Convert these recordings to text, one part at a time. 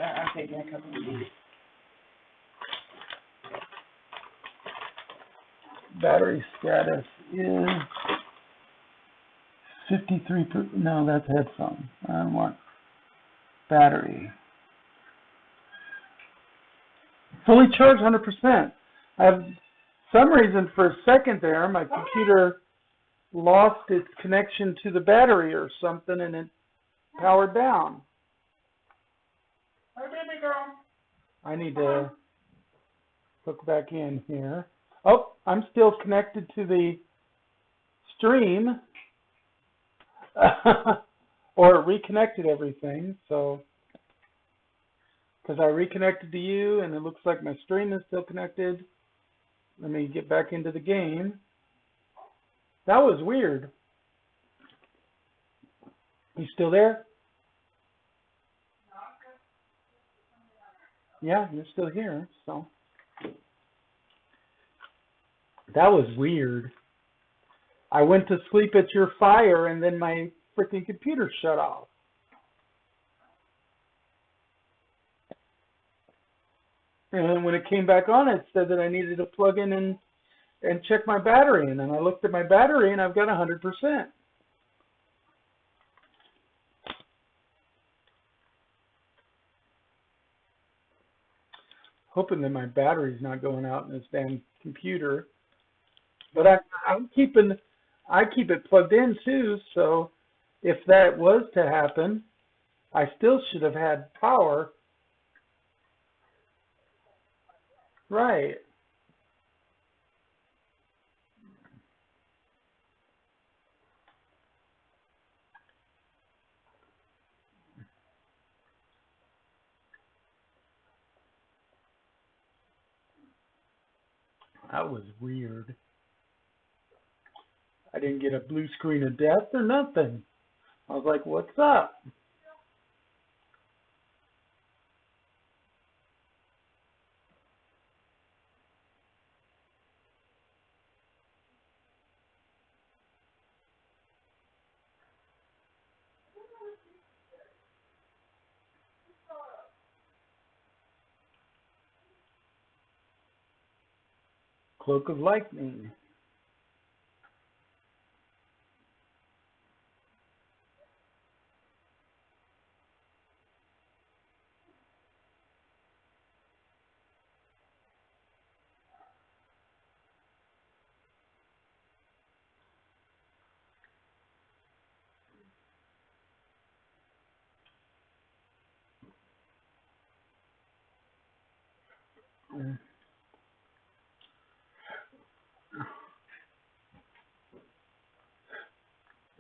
I'm taking a couple of these. Battery status is 53%. No, that's headphone. I don't want battery. Fully charged 100%. I have some reason for a second there, my computer lost its connection to the battery or something and it powered down. Hi, baby girl. I need to hook back in here. Oh, I'm still connected to the stream. Or it reconnected everything, so because I reconnected to you and it looks like my stream is still connected. Let me get back into the game. That was weird. You still there? Yeah, you're still here, so. That was weird. I went to sleep at your fire and then my freaking computer shut off. And then when it came back on, it said that I needed to plug in and check my battery. And then I looked at my battery and I've got 100%. Hoping that my battery's not going out in this damn computer. But I keep it plugged in too, so if that was to happen, I still should have had power. Right. That was weird. I didn't get a blue screen of death or nothing. I was like, what's up? Cloak of lightning.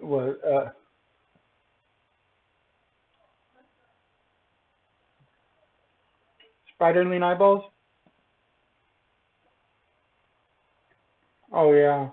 What? Spiderling eyeballs? Oh yeah.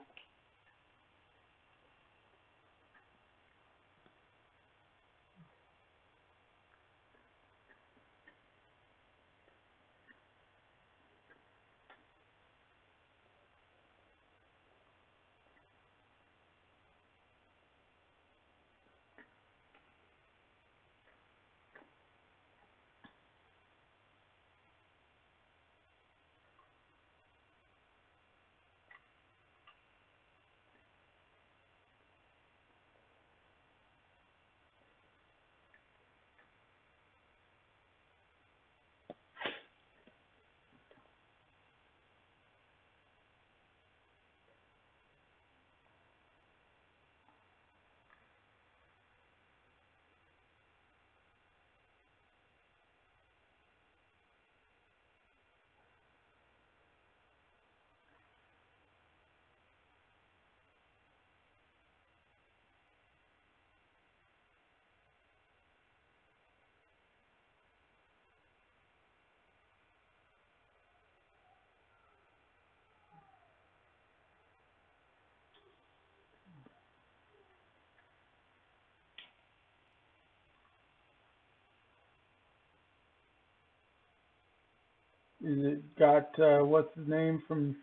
Is it got what's his name from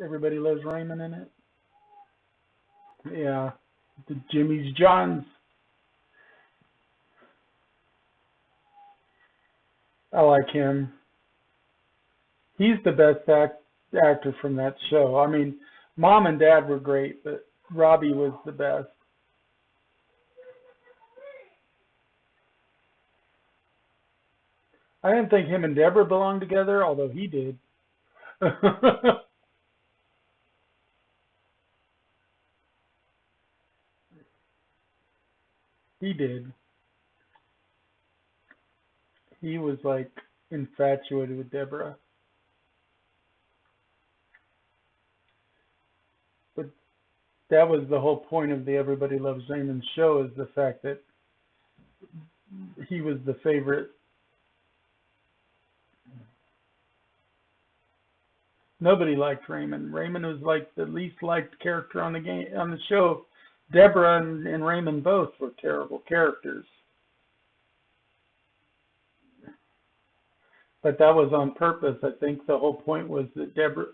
Everybody Loves Raymond in it? Yeah, the Jimmy's John's. I like him. He's the best actor from that show. I mean, Mom and Dad were great, but Robbie was the best. I didn't think him and Deborah belonged together, although he did. He did. He was like infatuated with Deborah. But that was the whole point of the Everybody Loves Raymond show, is the fact that he was the favorite. Nobody liked Raymond. Raymond was like the least liked character on the show. Deborah and Raymond both were terrible characters. But that was on purpose. I think the whole point was that Deborah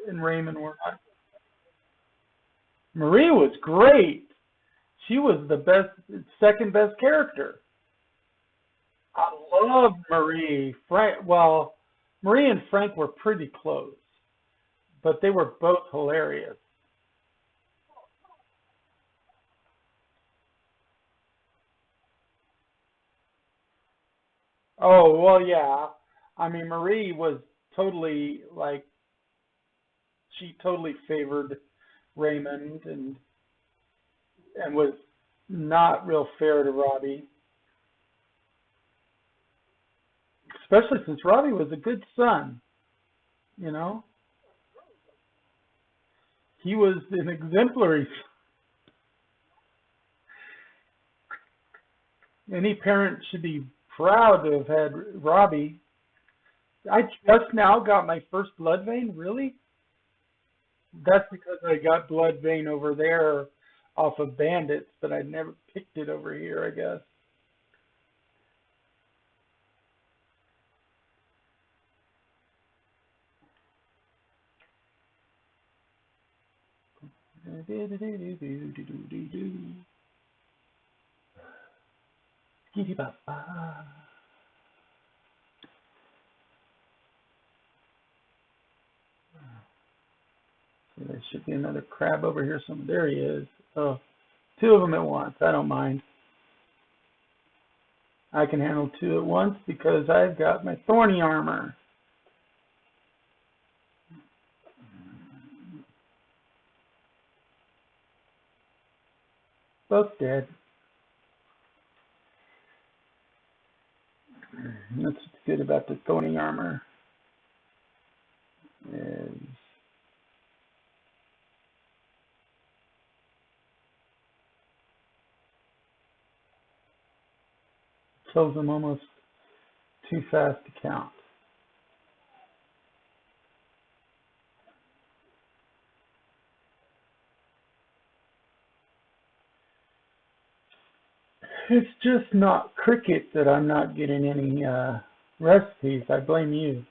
and Raymond were not. Marie was great. She was the best, second best character. I loved Marie. Marie and Frank were pretty close, but they were both hilarious. Oh, well, yeah. I mean, Marie was totally like, she totally favored Raymond and was not real fair to Robbie, especially since Robbie was a good son, you know? He was an exemplary. Any parent should be proud to have had Robbie. I just now got my first blood vein, really? That's because I got blood vein over there off of bandits, but I never picked it over here, I guess. There should be another crab over here somewhere. There he is. Oh, two of them at once. I don't mind. I can handle two at once because I've got my thorny armor. Both dead. That's what's good about the thorny armor. Is kills them almost too fast to count. It's just not cricket that I'm not getting any recipes. I blame you.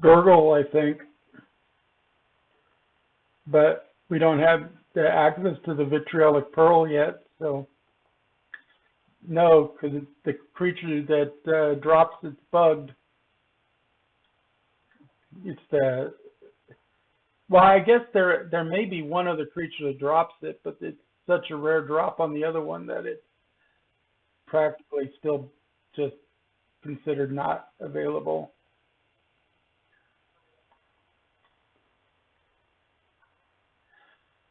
Gurgle, I think, but we don't have the access to the vitriolic pearl yet, so no, because it's the creature that drops it's bugged. It's the well, I guess there may be one other creature that drops it, but it's such a rare drop on the other one that it's practically still just considered not available.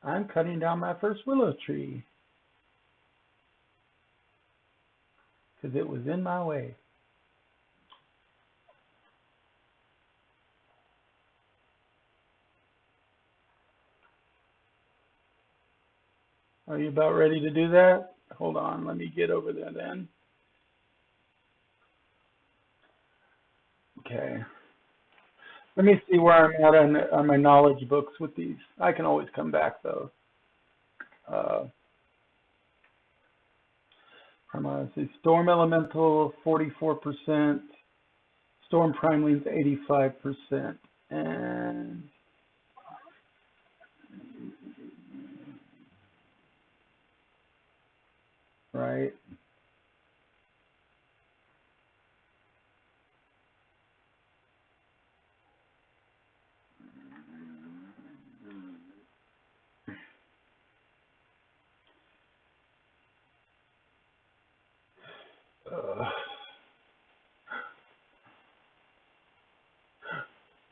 I'm cutting down my first willow tree. because it was in my way. Are you about ready to do that? Hold on, let me get over there then. Okay. Let me see where I'm at on my knowledge books with these. I can always come back though. From Storm Elemental 44%, Storm Primalines 85%, and right.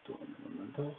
Storm Elemental.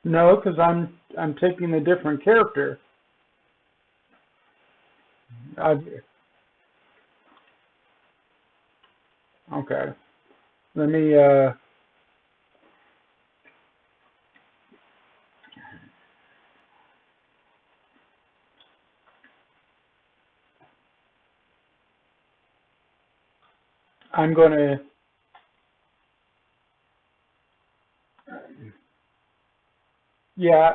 No, because I'm taking a different character. Okay. Let me I'm gonna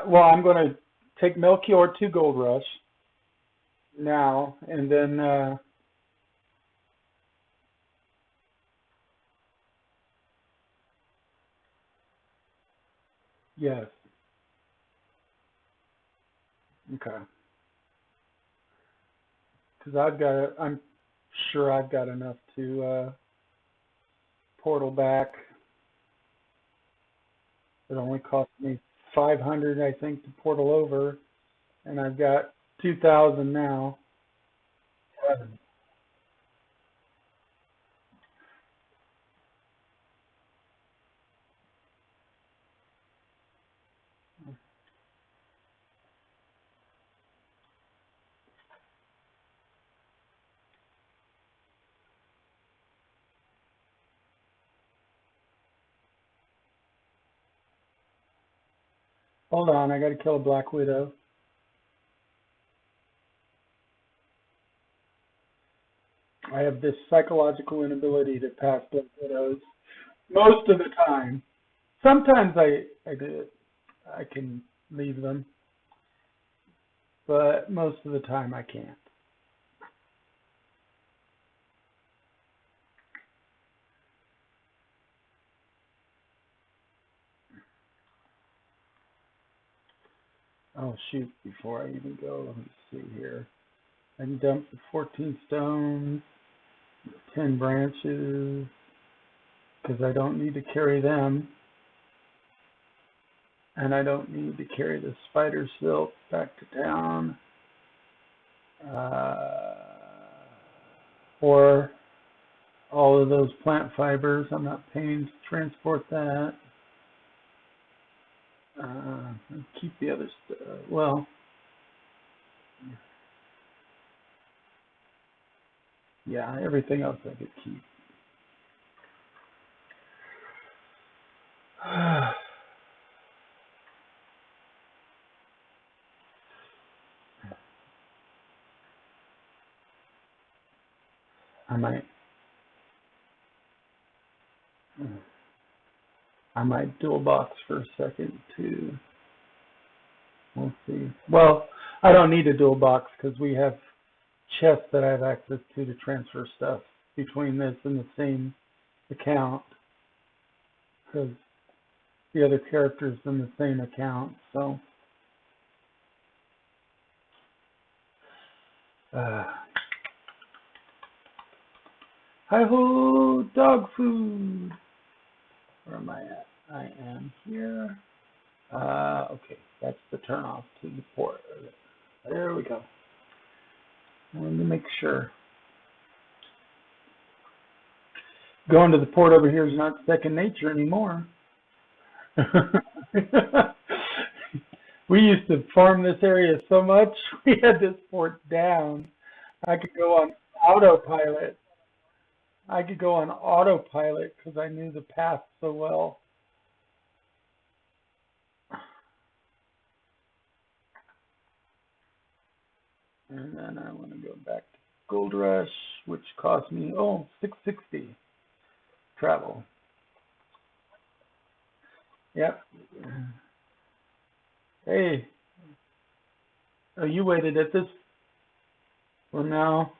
well, I'm gonna take Melchior to Gold Rush now, and then yes. Okay. Because I'm sure I've got enough to portal back. It only cost me 500, I think, to portal over, and I've got 2,000 now. Hold on, I got to kill a Black Widow. I have this psychological inability to pass Black Widows most of the time. Sometimes I do it. I can leave them, but most of the time I can't. Oh shoot, before I even go, let me see here. I can dump the 14 stones, 10 branches, because I don't need to carry them. And I don't need to carry the spider silk back to town. Or all of those plant fibers. I'm not paying to transport that. Keep the other stuff. Well, yeah, everything else I could keep. I might dual box for a second too. We'll see. Well, I don't need a dual box because we have chests that I have access to transfer stuff between this and the same account. Because the other characters in the same account. So, hi-ho, dog food. Where am I at? I am here. Okay, that's the turn off to the port. There we go. I wanted to make sure. Going to the port over here is not second nature anymore. We used to farm this area so much, we had this port down. I could go on autopilot. Because I knew the path so well. And then I want to go back to Gold Rush, which cost me, $660 travel. Yep. Hey. Oh, you waited at this. Well, now,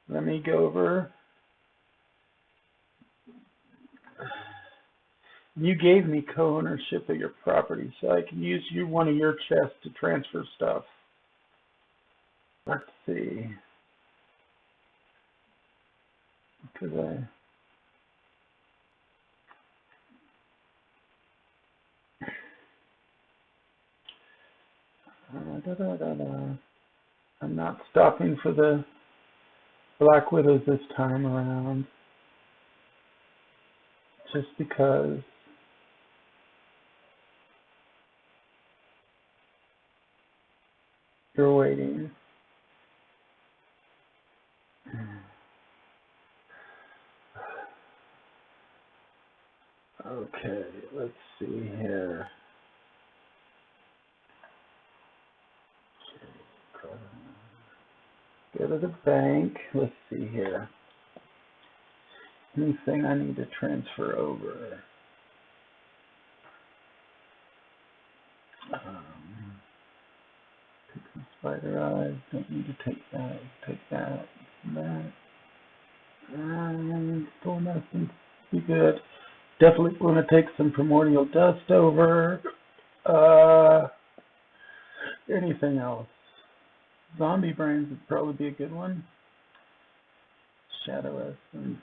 let me go over. You gave me co-ownership of your property, so I can use one of your chests to transfer stuff. Let's see. Because I'm not stopping for the Black Widows this time around. Just because you're waiting. Okay, let's see here. Go to the bank. Let's see here. Anything I need to transfer over? Take some spider eyes. Don't need to take that. Take that. That. Stone essence. Be good. Definitely want to take some primordial dust over. Anything else? Zombie brains would probably be a good one. Shadow essence.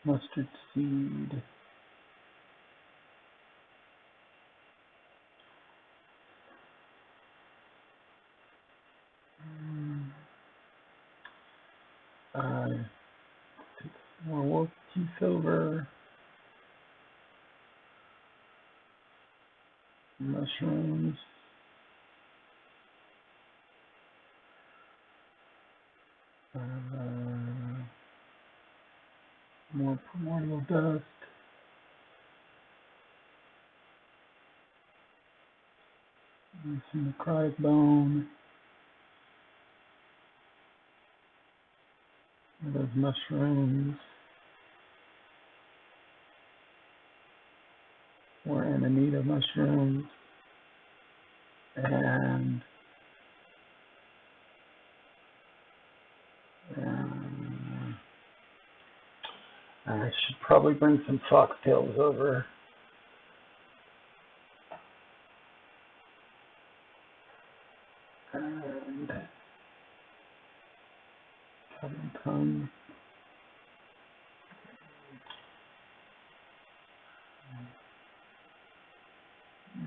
Mustard seed. Take more wolf teeth over. Mushrooms. More primordial dust. And some necrotic bone. And those mushrooms. More amanita mushrooms. And I should probably bring some foxtails over. And tongue.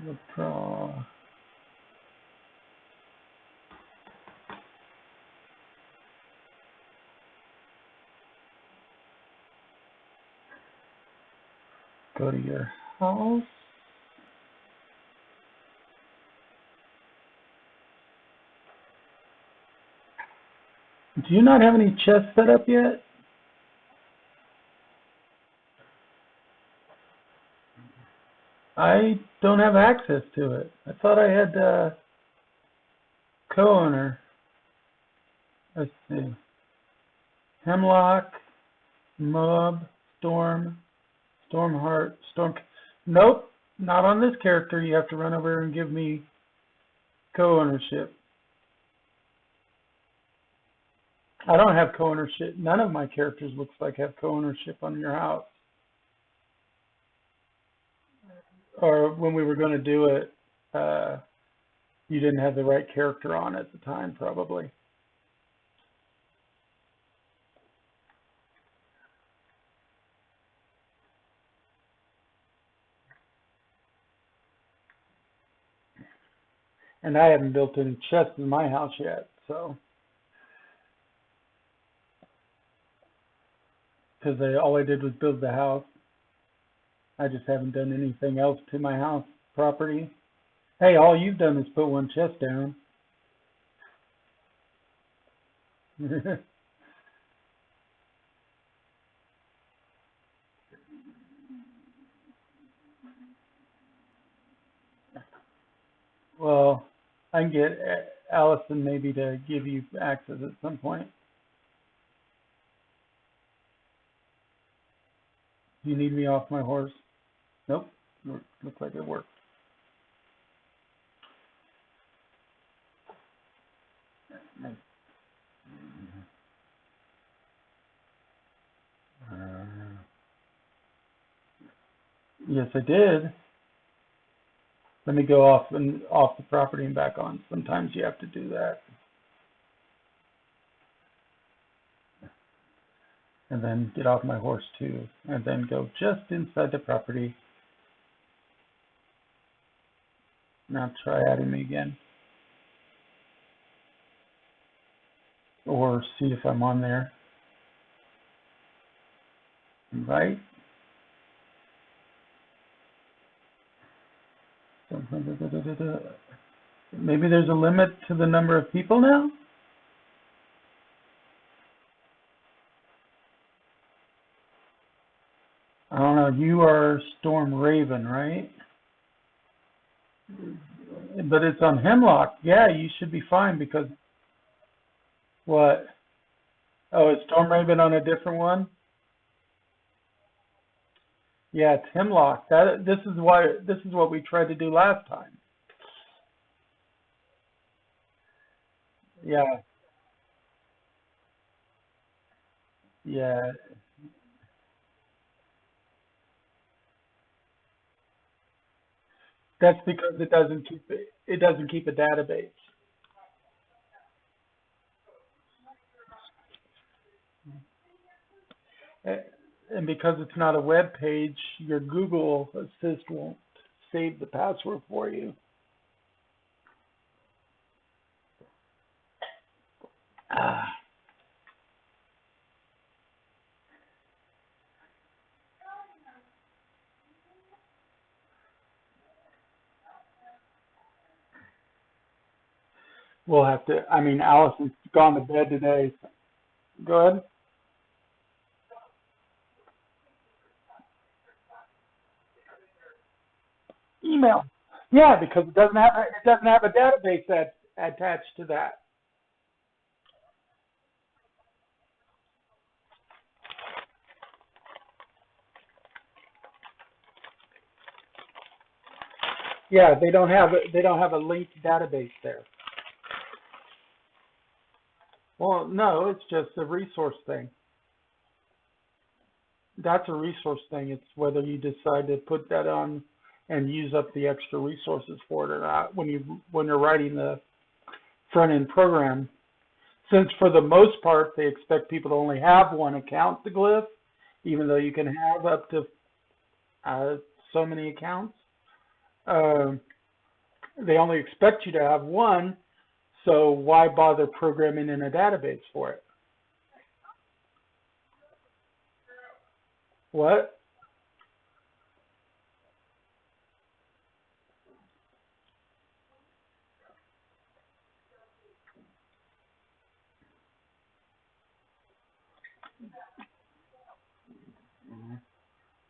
Withdraw. Go to your house. Do you not have any chests set up yet? I don't have access to it. I thought I had co-owner. Let's see. Hemlock, Mob, Storm, Stormheart, Storm. Nope, not on this character. You have to run over and give me co-ownership. I don't have co-ownership. None of my characters looks like have co-ownership on your house. or when we were going to do it, you didn't have the right character on at the time, probably. And I haven't built any chests in my house yet, so. Because all I did was build the house. I just haven't done anything else to my house property. Hey, all you've done is put one chest down. Well, I can get Allison maybe to give you access at some point. Do you need me off my horse? Nope. Looks like it worked. Yes, I did. Let me go off the property and back on. Sometimes you have to do that. And then get off my horse too. And then go just inside the property. Now try adding me again. Or see if I'm on there. Right? Maybe there's a limit to the number of people now? I don't know. You are Storm Raven, right? But it's on Hemlock. Yeah, you should be fine because what? Oh, is Storm Raven on a different one? Yeah, it's Hemlock. This is what we tried to do last time. Yeah. Yeah. That's because it doesn't keep a database. And because it's not a web page, your Google Assist won't save the password for you. Ah. We'll have to, I mean, Allison's gone to bed today. Go ahead. Email. Yeah, because it doesn't have a database that attached to that. Yeah, they don't have a linked database there. Well, no, it's just a resource thing. That's a resource thing. It's whether you decide to put that on and use up the extra resources for it or not when you're writing the front end program. Since for the most part they expect people to only have one account to Glyph, even though you can have up to so many accounts. Uh, they only expect you to have one, so why bother programming in a database for it? What?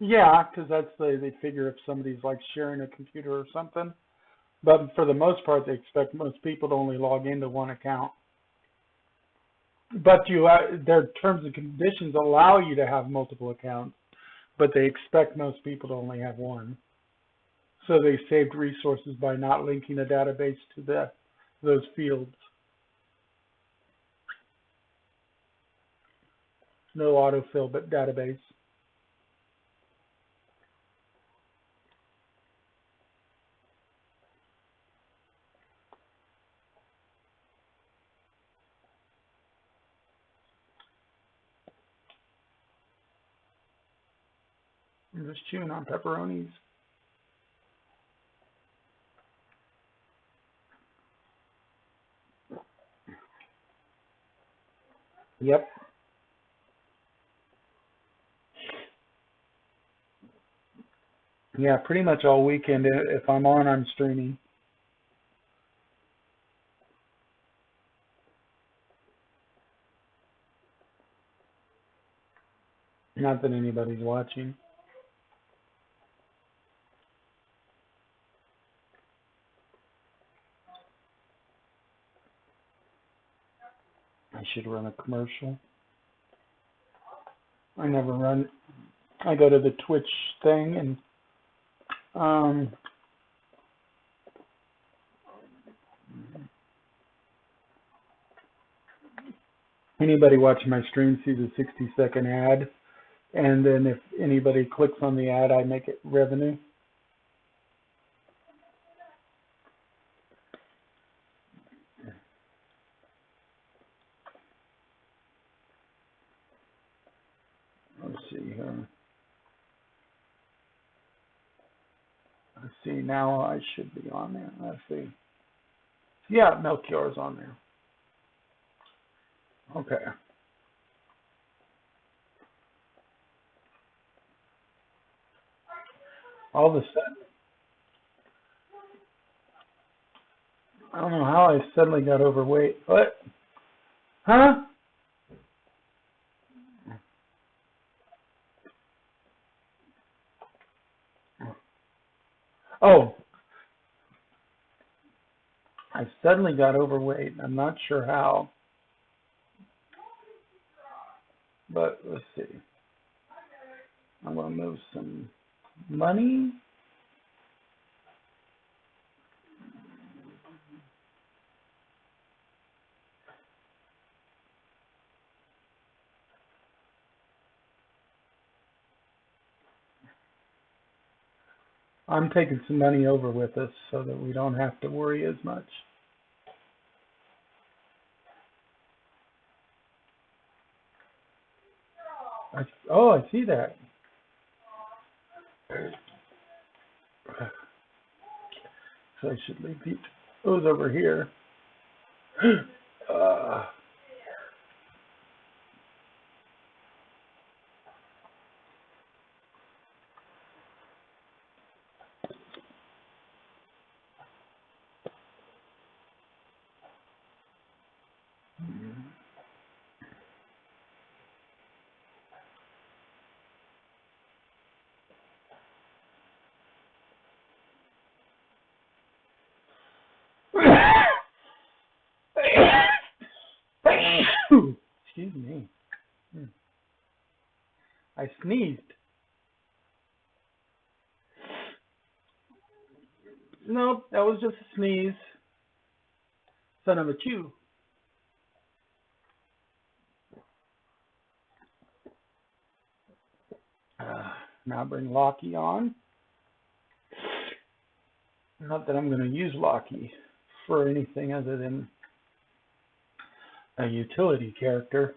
Yeah, because they figure if somebody's like sharing a computer or something. But for the most part, they expect most people to only log into one account. But their terms and conditions allow you to have multiple accounts, but they expect most people to only have one. So they saved resources by not linking a database to those fields. No autofill, but database. I'm just chewing on pepperonis. Yep. Yeah, pretty much all weekend. If I'm on, I'm streaming. Not that anybody's watching. I should run a commercial. I never run. I go to the Twitch thing and anybody watching my stream sees a 60-second ad, and then if anybody clicks on the ad, I make it revenue. Let's see here. Let's see, now I should be on there. Let's see. Yeah, Melchior's on there. Okay. All of a sudden, I don't know how I suddenly got overweight. What? Huh? Oh, I suddenly got overweight. I'm not sure how, but let's see. I'm going to move some money. I'm taking some money over with us so that we don't have to worry as much. I see that. So I should leave those over here. uh, excuse me. I sneezed. Nope, that was just a sneeze. Son of a chew. Now bring Lockie on. Not that I'm going to use Lockie for anything other than a utility character.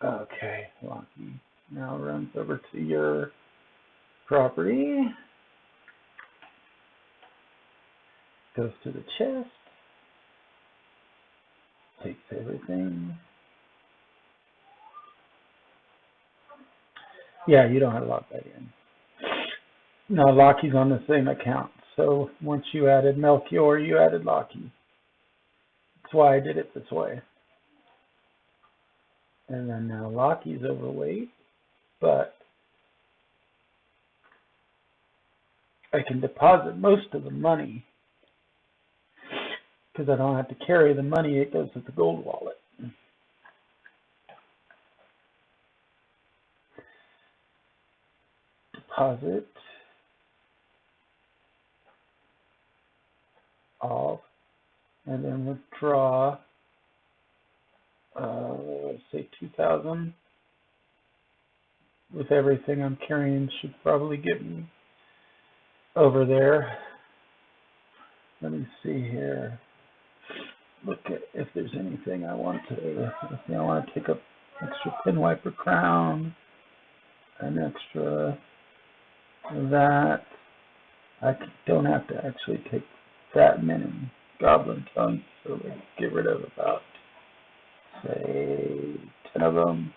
Okay, Lockie now runs over to your property. Goes to the chest. Takes everything. Yeah, you don't have to lock that in. No, Lockie's on the same account. So once you added Melchior, you added Lockie. That's why I did it this way. And then now Lockie's overweight, but I can deposit most of the money because I don't have to carry the money. It goes to the gold wallet. Deposit off, and then withdraw. Let's say 2,000. With everything I'm carrying, should probably get me over there. Let me see here. Look at if there's anything I want to. Let's see, I want to take up extra pin wiper crown, an extra that. I don't have to actually take that many goblin tongues, so let's get rid of about, say, 10 of them.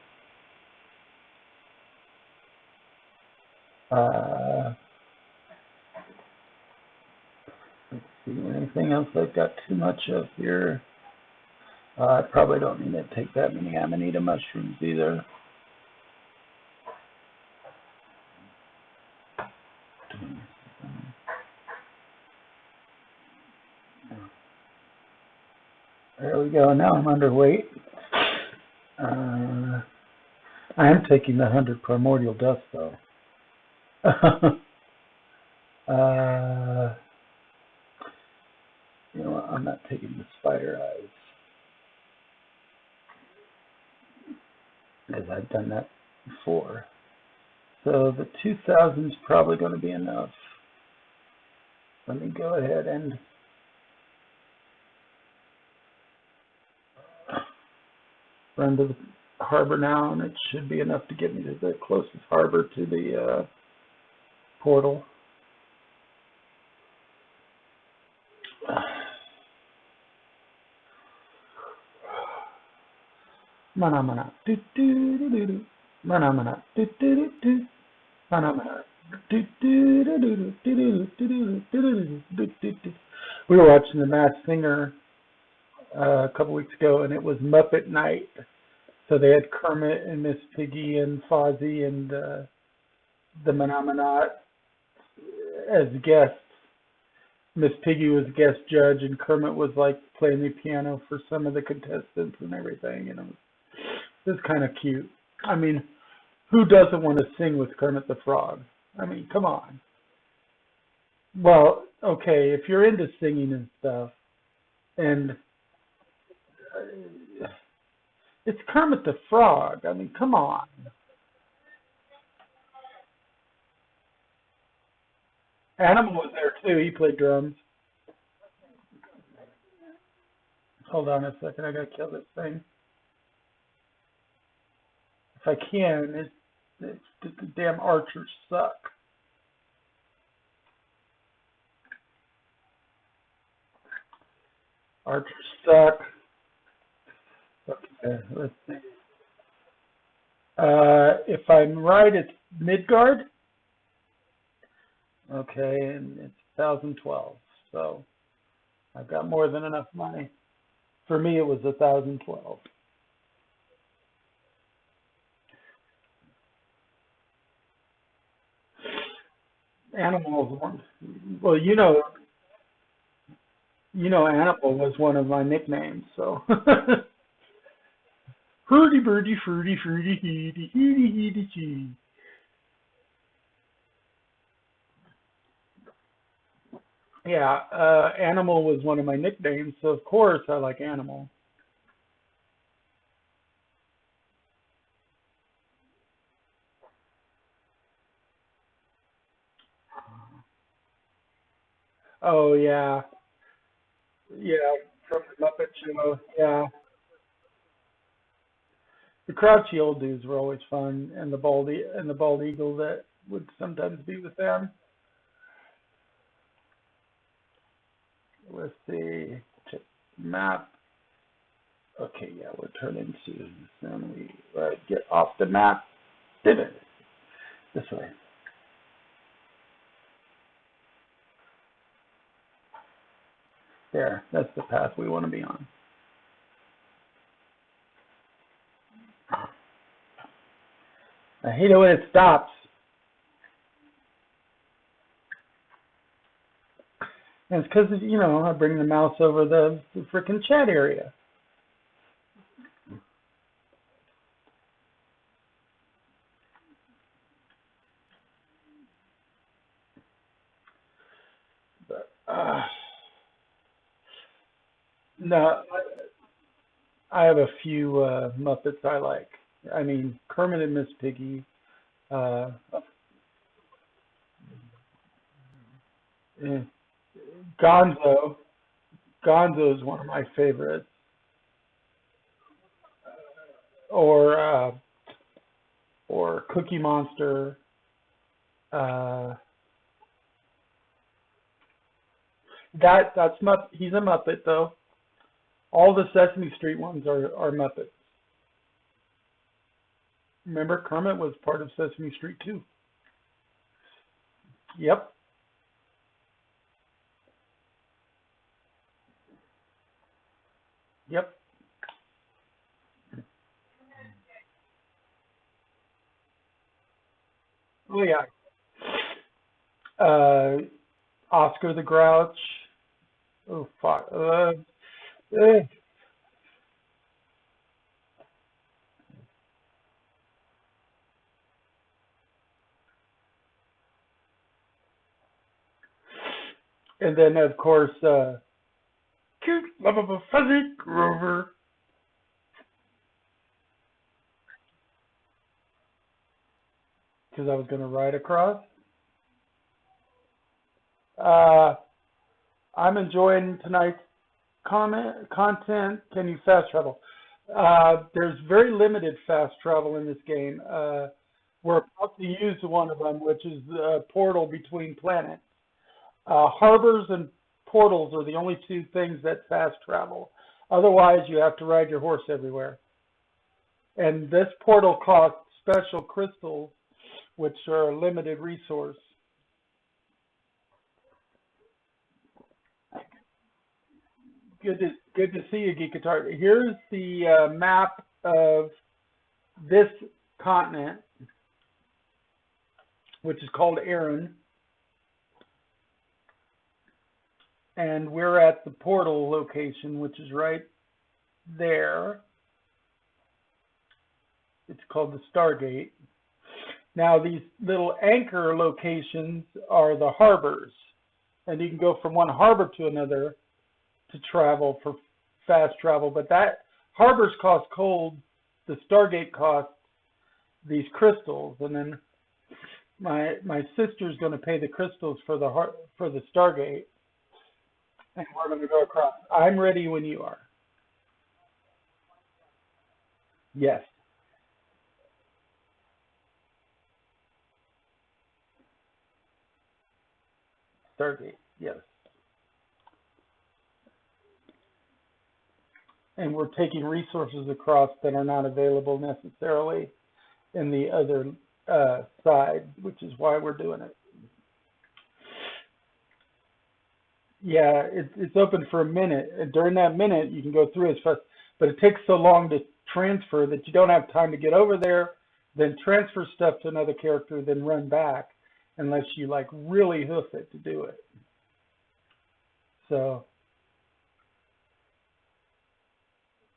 Let's see, anything else I've got too much of here? I probably don't need to take that many amanita mushrooms either. There we go. Now I'm underweight. I am taking the 100 primordial dust though. You know what? I'm not taking the spider eyes because I've done that before. So the 2,000 is probably going to be enough. Let me go ahead and run to the harbor now, and it should be enough to get me to the closest harbor to the portal. Mana mana do do do do do. Mana mana do do do do. Mana mana do do do do do do do do. We were watching The Masked Singer a couple weeks ago, and it was Muppet Night. So they had Kermit and Miss Piggy and Fozzie and the Manamanat as guests. Miss Piggy was guest judge, and Kermit was like playing the piano for some of the contestants and everything. You know, it was kind of cute. I mean, who doesn't want to sing with Kermit the Frog? I mean, come on. Well, okay, if you're into singing and stuff, and it's Kermit the Frog. I mean, come on. Animal was there too. He played drums. Hold on a second. I gotta kill this thing. If I can, the damn archers suck. Archers suck. Okay, let's see. If I'm right, it's Midgard. Okay, and it's 1,012. So I've got more than enough money. For me, it was 1,012. Animals. Well, Animal was one of my nicknames. So. Hurdy birdie, fruity, fruity, heedy, heedy, heedy, chee. Yeah, Animal was one of my nicknames, so of course I like Animal. Oh yeah, yeah, from the Muppet Show. Yeah, the crouchy old dudes were always fun, and the bald eagle that would sometimes be with them. Let's see, check map. Okay, yeah, we're turning soon. Then we get off the map. This way. There, that's the path we want to be on. I hate it when it stops. And it's because, I bring the mouse over the frickin' chat area. But, no, I have a few Muppets I like. I mean, Kermit and Miss Piggy. Uh, Gonzo. Gonzo is one of my favorites. or Cookie Monster. He's a Muppet though. All the Sesame Street ones are Muppets. Remember, Kermit was part of Sesame Street too. Yep. Yep. Oh yeah. Oscar the Grouch. Oh fuck. And then of course, cute, lovable, fuzzy Grover. Because I was going to ride across. I'm enjoying tonight's content. Can you fast travel? There's very limited fast travel in this game. We're about to use one of them, which is the portal between planets. Harbors and portals are the only two things that fast travel. Otherwise, you have to ride your horse everywhere. And this portal costs special crystals, which are a limited resource. Good to see you, Geek Guitar. Here's the map of this continent, which is called Erin. And we're at the portal location, which is right there. It's called the Stargate. Now, these little anchor locations are the harbors. And you can go from one harbor to another to travel for fast travel. But that harbors cost gold. The Stargate costs these crystals. And then my sister's going to pay the crystals for the Stargate. And we're going to go across. I'm ready when you are. Yes. Stargate, yes. And we're taking resources across that are not available necessarily in the other side, which is why we're doing it. Yeah, it's open for a minute. And during that minute, you can go through as fast, but it takes so long to transfer that you don't have time to get over there, then transfer stuff to another character, then run back, unless you like really hoof it to do it. So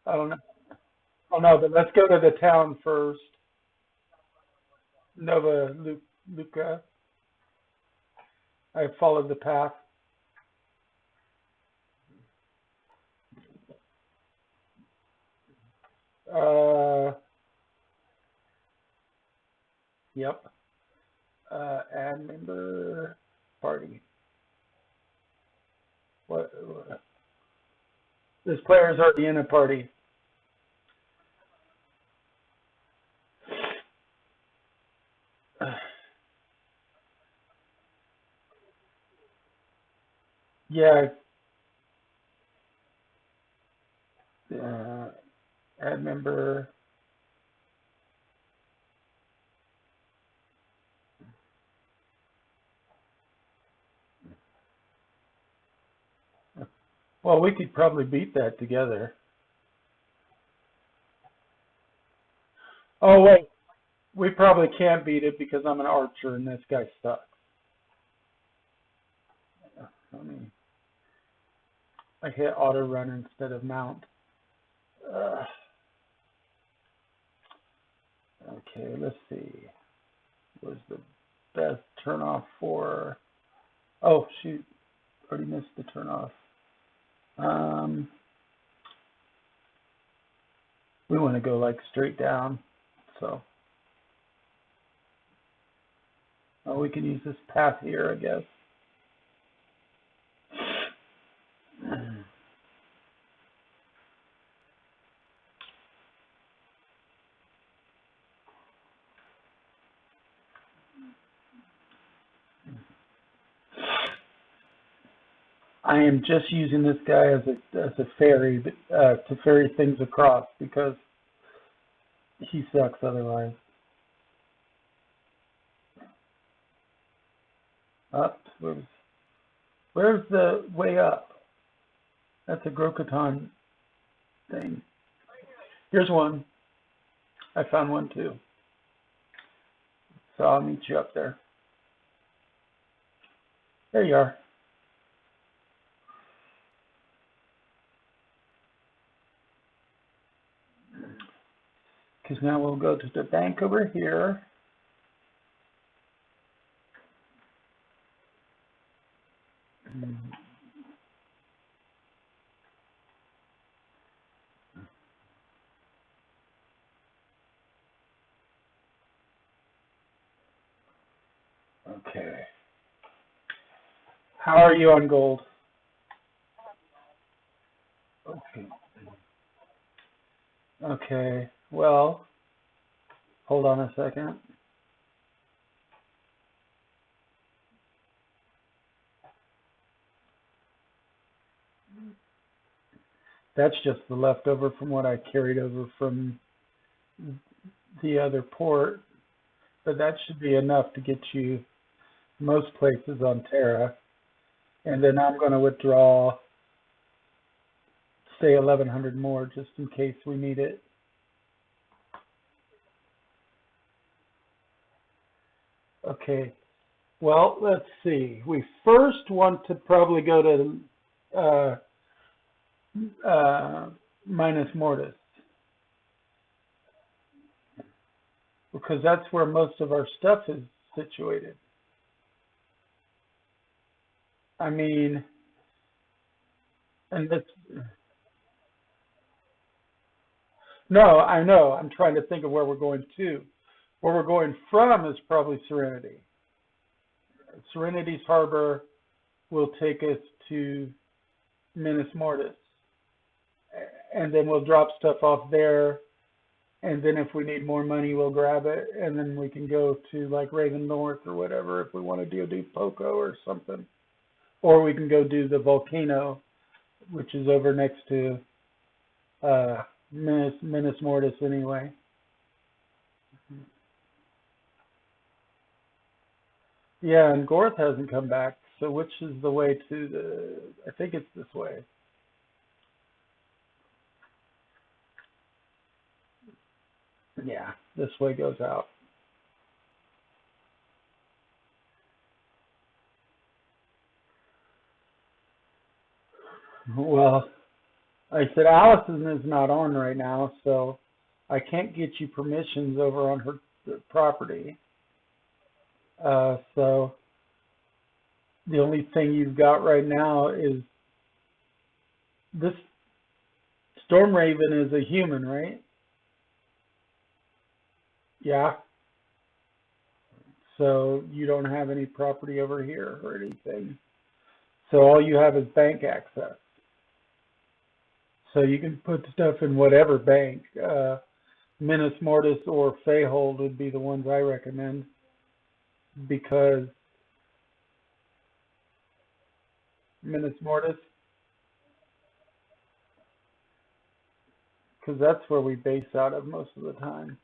I don't know. Oh no, but let's go to the town first. Nova Luca. I followed the path. Yep. Add member party. What? This player is already in a party. Yeah. Add member. Well, we could probably beat that together. Oh, wait. We probably can't beat it because I'm an archer and this guy sucks. I hit auto run instead of mount. Okay, let's see. What's the best turn off for? Oh, shoot. Already missed the turn off. We want to go like straight down. So, we can use this path here, I guess. I am just using this guy as a ferry, to ferry things across because he sucks otherwise. Up, where's the way up? That's a Grokatan thing. Here's one. I found one too. So I'll meet you up there. There you are. Because now we'll go to the bank over here. Okay. How are you on gold? Okay. Okay. Well, hold on a second. That's just the leftover from what I carried over from the other port. But that should be enough to get you most places on Terra. And then I'm going to withdraw, say, 1,100 more just in case we need it. Okay. Well, let's see. We first want to probably go to Minus Mortis, because that's where most of our stuff is situated. I mean, and that's, no, I know. I'm trying to think of where we're going to. Where we're going from is probably Serenity. Serenity's harbor will take us to Minas Mortis. And then we'll drop stuff off there. And then if we need more money, we'll grab it. And then we can go to like Raven North or whatever if we want to do Poco or something. Or we can go do the volcano, which is over next to Minas Mortis anyway. Yeah, and Gorth hasn't come back. So which is the way to the... I think it's this way. Yeah, this way goes out. Well, I said Allison is not on right now, so I can't get you permissions over on her property. So the only thing you've got right now is this Storm Raven is a human, right? Yeah. So you don't have any property over here or anything. So all you have is bank access. So you can put stuff in whatever bank. Minas Mortis or Feyhold would be the ones I recommend, because Minas Mortis, because that's where we base out of most of the time.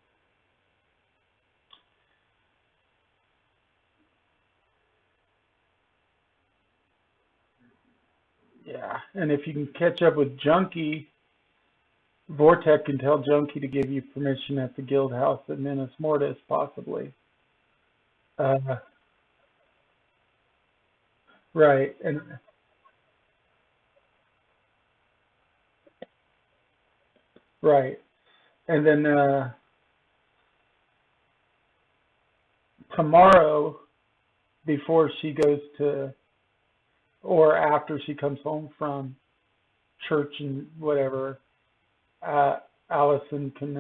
Yeah, and if you can catch up with Junkie, Vortec can tell Junkie to give you permission at the guild house at Minas Mortis, possibly. Right, and right, and then tomorrow, before she goes to, or after she comes home from church and whatever, Allison can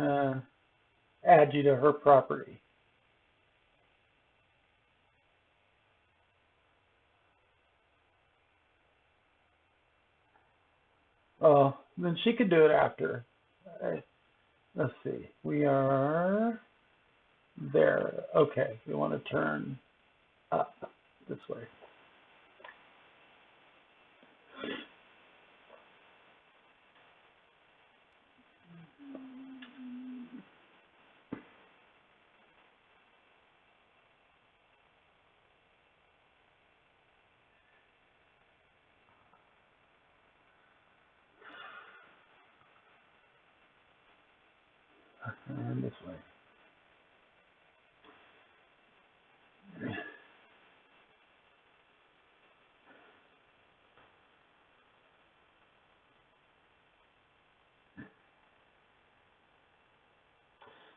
add you to her property. Oh, then she could do it after. Let's see. We are there. Okay, we want to turn up this way. And this way.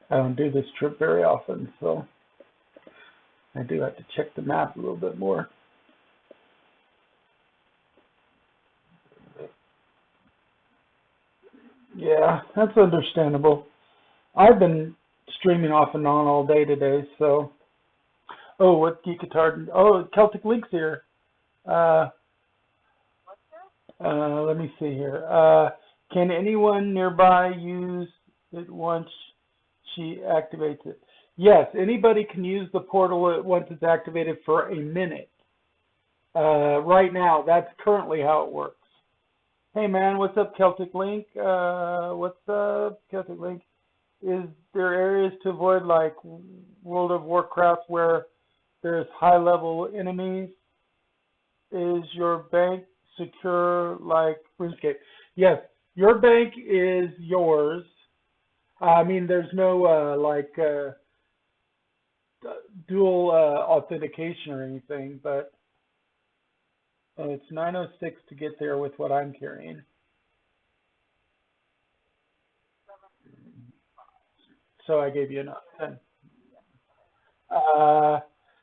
I don't do this trip very often, so I do have to check the map a little bit more. Yeah, that's understandable. I've been streaming off and on all day today, so. Oh, what Geekatard? Oh, Celtic Link's here. Let me see here. Can anyone nearby use it once she activates it? Yes, anybody can use the portal once it's activated for a minute. Right now, that's currently how it works. Hey man, what's up, Celtic Link? What's up, Celtic Link? Is there areas to avoid like World of Warcraft where there's high-level enemies? Is your bank secure like RuneScape? Yes, your bank is yours. I mean, there's no dual authentication or anything, but it's 9:06 to get there with what I'm carrying. So I gave you enough. 10.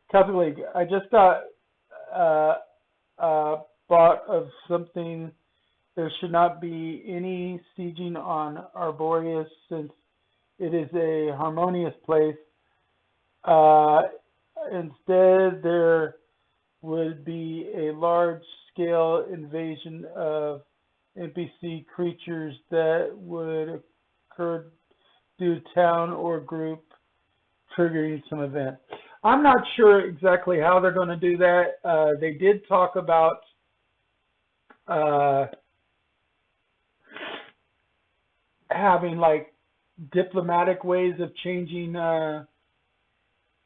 Celtic League, I just got bought of something. There should not be any sieging on Arboreus since it is a harmonious place. Instead, there would be a large-scale invasion of NPC creatures that would occur due to town or group triggering some event. I'm not sure exactly how they're going to do that. They did talk about having like diplomatic ways of changing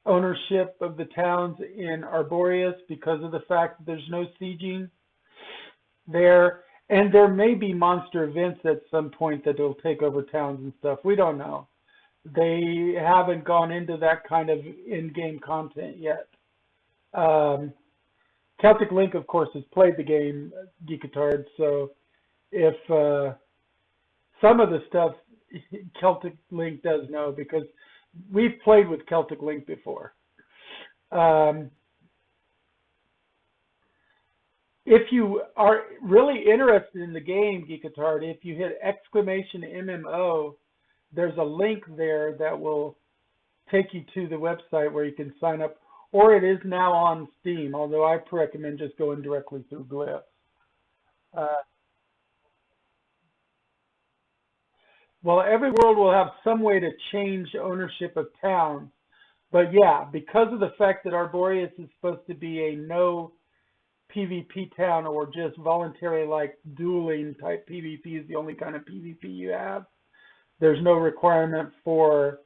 ownership of the towns in Arboreus because of the fact that there's no sieging there. And there may be monster events at some point that will take over towns and stuff. We don't know. They haven't gone into that kind of in-game content yet. Celtic Link, of course, has played the game, Geekatard, so if some of the stuff Celtic Link does know because we've played with Celtic Link before. If you are really interested in the game, Geekatard, if you hit exclamation MMO, there's a link there that will take you to the website where you can sign up, or it is now on Steam, although I recommend just going directly through Glyph. Well, every world will have some way to change ownership of towns, but yeah, because of the fact that Arboreus is supposed to be a no PvP town or just voluntary like dueling type PvP is the only kind of PvP you have. There's no requirement for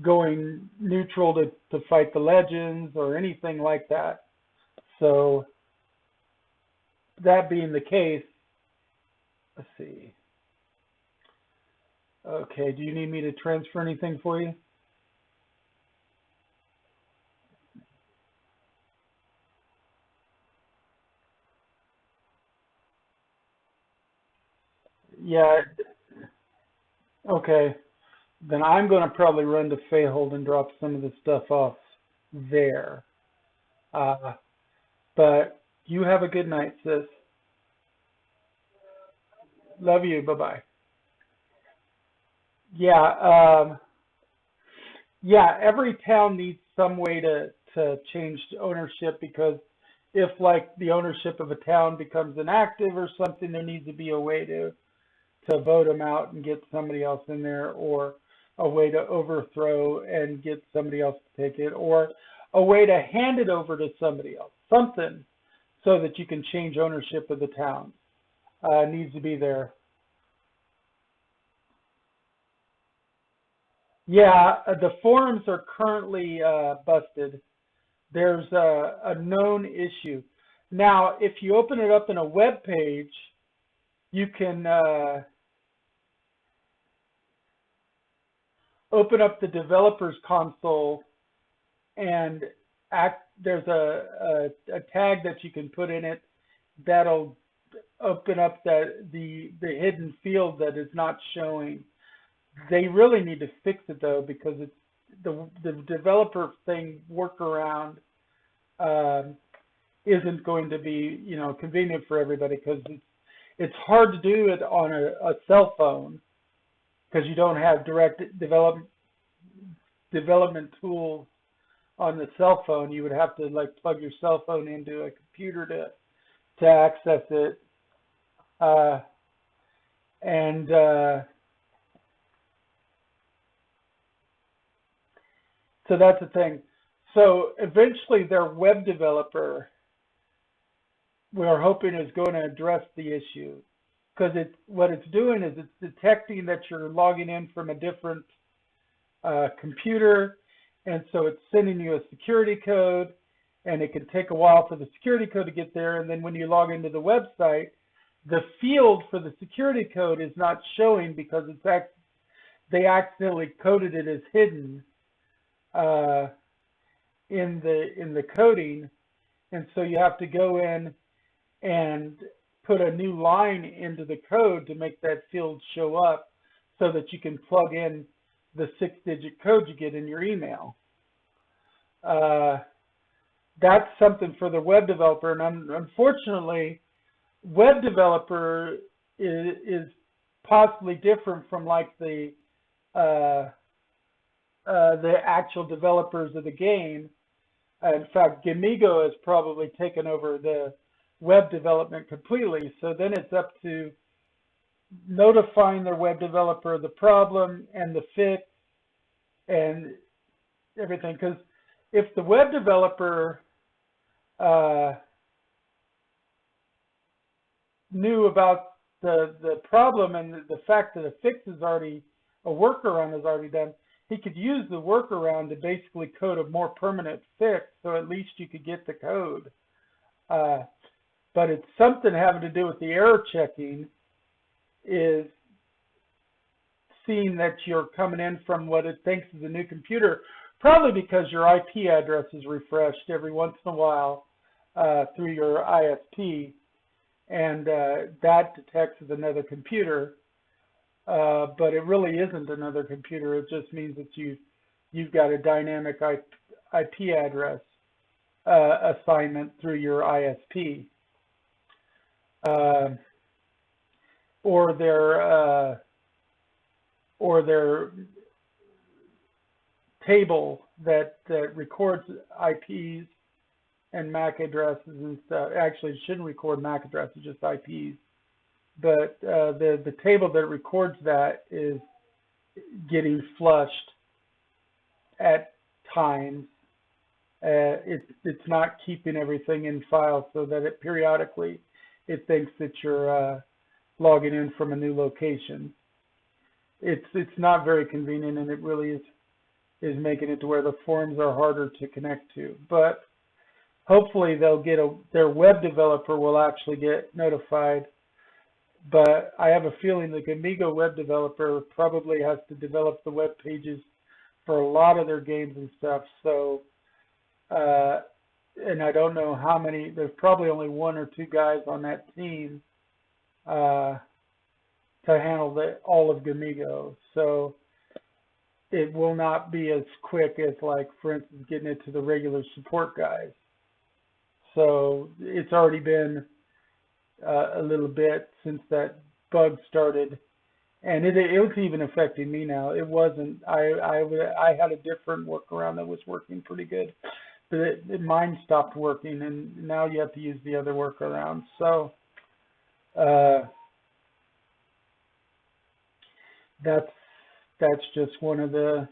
going neutral to fight the legends or anything like that. So that being the case, let's see. Okay, do you need me to transfer anything for you? Yeah, okay. Then I'm going to probably run to Fayhold and drop some of the stuff off there. Uh, but you have a good night, sis. Love you. Bye-bye. Yeah, yeah, every town needs some way to change ownership because if like the ownership of a town becomes inactive or something, there needs to be a way to vote them out and get somebody else in there, or a way to overthrow and get somebody else to take it, or a way to hand it over to somebody else, something so that you can change ownership of the town. needs to be there. Yeah, the forums are currently busted. There's a known issue. Now, if you open it up in a web page, you can open up the developers console and there's a tag that you can put in it that'll open up the hidden field that is not showing. They really need to fix it though, because it's the developer thing workaround isn't going to be, you know, convenient for everybody, because it's hard to do it on a cell phone, because you don't have direct development tools on the cell phone. You would have to like plug your cell phone into a computer to access it, and so that's the thing. So eventually their web developer, we're hoping, is going to address the issue, because what it's doing is it's detecting that you're logging in from a different computer, and so it's sending you a security code, and it can take a while for the security code to get there, and then when you log into the website, the field for the security code is not showing because they accidentally coded it as hidden in the coding, and so you have to go in and put a new line into the code to make that field show up, so that you can plug in the 6-digit code you get in your email. That's something for the web developer, and unfortunately, web developer is possibly different from like the actual developers of the game. In fact, Gamigo has probably taken over the web development completely. So then it's up to notifying their web developer of the problem and the fix and everything. Because if the web developer knew about the problem and the fact that a fix is already, a workaround is already done, he could use the workaround to basically code a more permanent fix, so at least you could get the code. But it's something having to do with the error checking, is seeing that you're coming in from what it thinks is a new computer, probably because your IP address is refreshed every once in a while through your ISP, and that detects as another computer. But it really isn't another computer. It just means that you've got a dynamic IP address assignment through your ISP, or their table that records IPs and MAC addresses and stuff. Actually, it shouldn't record MAC addresses, just IPs. But the table that records that is getting flushed at times. It's not keeping everything in files, so that it periodically it thinks that you're logging in from a new location. It's not very convenient, and it really is making it to where the forums are harder to connect to. But hopefully they'll get their web developer will actually get notified. But I have a feeling the Gamigo web developer probably has to develop the web pages for a lot of their games and stuff. So, and I don't know how many, there's probably only 1 or 2 guys on that team to handle all of Gamigo. So it will not be as quick as, like, for instance, getting it to the regular support guys. So it's already been a little bit since that bug started, and it was even affecting me now. It wasn't. I had a different workaround that was working pretty good, but mine stopped working, and now you have to use the other workaround. So that's just one of the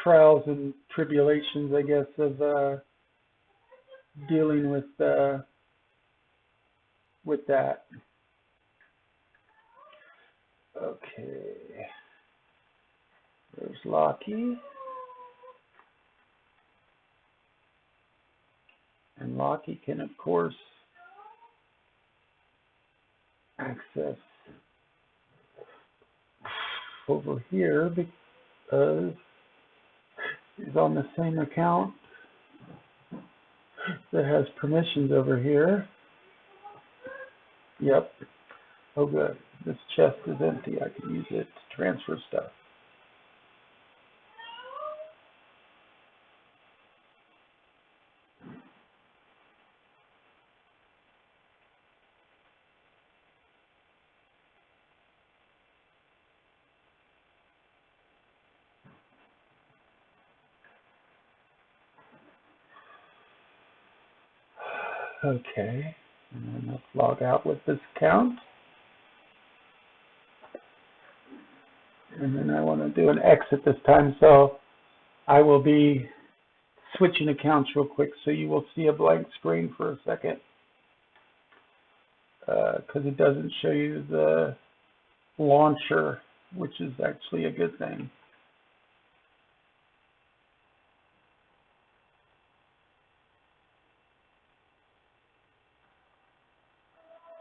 trials and tribulations, I guess, of dealing with that. Okay. There's Lockie. And Lockie can, of course, access over here because he's on the same account that has permissions over here. Yep. Oh, good. This chest is empty. I can use it to transfer stuff. Okay. And then let's log out with this account. And then I want to do an exit this time, so I will be switching accounts real quick, so you will see a blank screen for a second, because it doesn't show you the launcher, which is actually a good thing.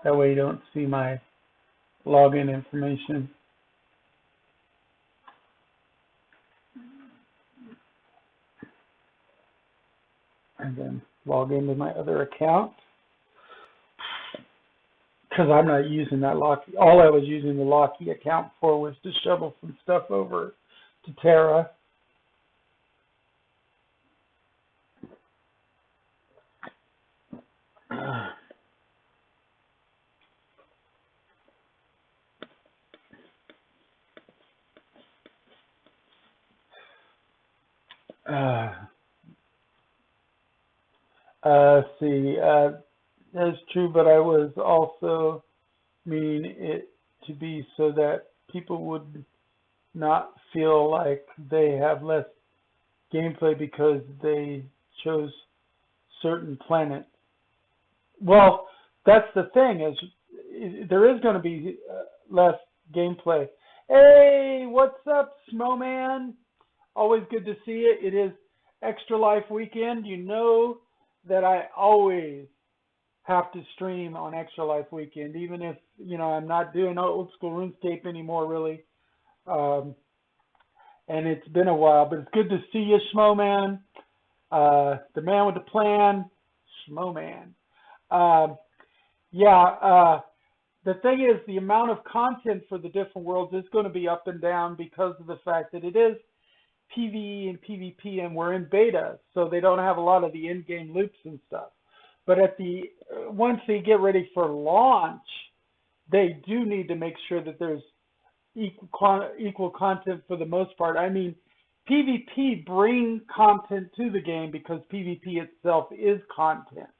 That way you don't see my login information. And then log into my other account, because I'm not using that Locky. All I was using the Locky account for was to shovel some stuff over to Terra. See, that's true, but I was also meaning it to be so that people would not feel like they have less gameplay because they chose certain planets. Well, that's the thing, is there is going to be less gameplay. Hey, what's up, Snowman? Always good to see you. It is Extra Life Weekend. You know that I always have to stream on Extra Life Weekend, even if, you know, I'm not doing old school RuneScape anymore, really. And it's been a while, but it's good to see you, Snowman. The man with the plan, Snowman. The thing is, the amount of content for the different worlds is going to be up and down because of the fact that it is PvE and PvP, and we're in beta, so they don't have a lot of the in-game loops and stuff. But once they get ready for launch, they do need to make sure that there's equal content for the most part. I mean, PvP bring content to the game because PvP itself is content.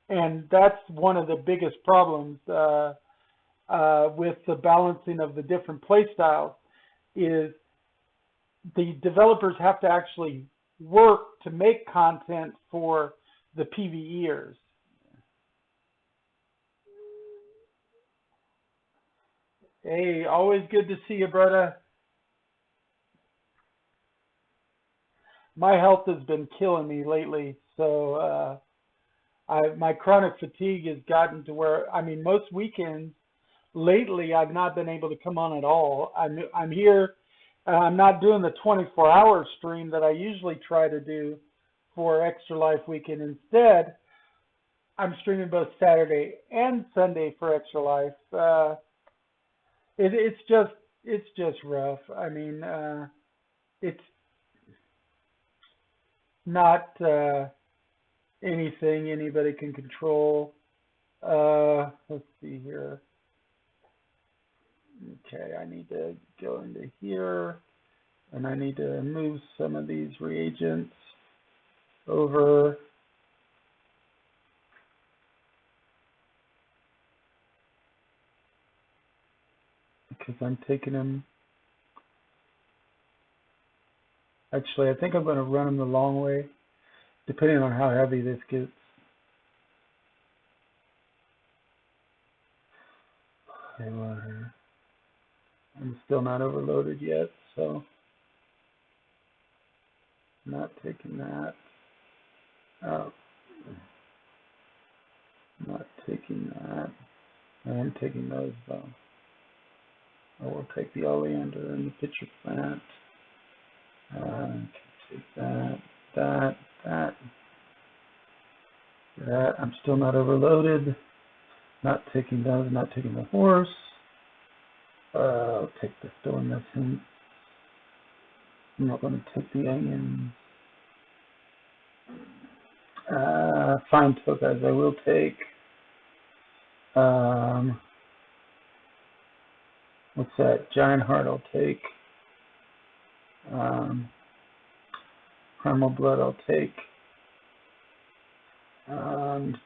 And that's one of the biggest problems with the balancing of the different play styles, is the developers have to actually work to make content for the PvEers. Hey, always good to see you, brother. My health has been killing me lately, so my chronic fatigue has gotten to where, I mean, most weekends lately I've not been able to come on at all. I'm here. I'm not doing the 24-hour stream that I usually try to do for Extra Life Weekend. Instead, I'm streaming both Saturday and Sunday for Extra Life. It's just rough. I mean, it's not anything anybody can control. Let's see here. Okay, I need to go into here, and I need to move some of these reagents over. Because I'm taking them. Actually, I think I'm going to run them the long way, depending on how heavy this gets. Water. I'm still not overloaded yet, so not taking that out. Not taking that. I am taking those though. I will take the oleander and the pitcher plant. Take that. I'm still not overloaded. Not taking those. Not taking the horse. I'll take the stone essence. I'm not going to take the onions. Fine topaz I will take. What's that? Giant heart I'll take. Primal blood I'll take. And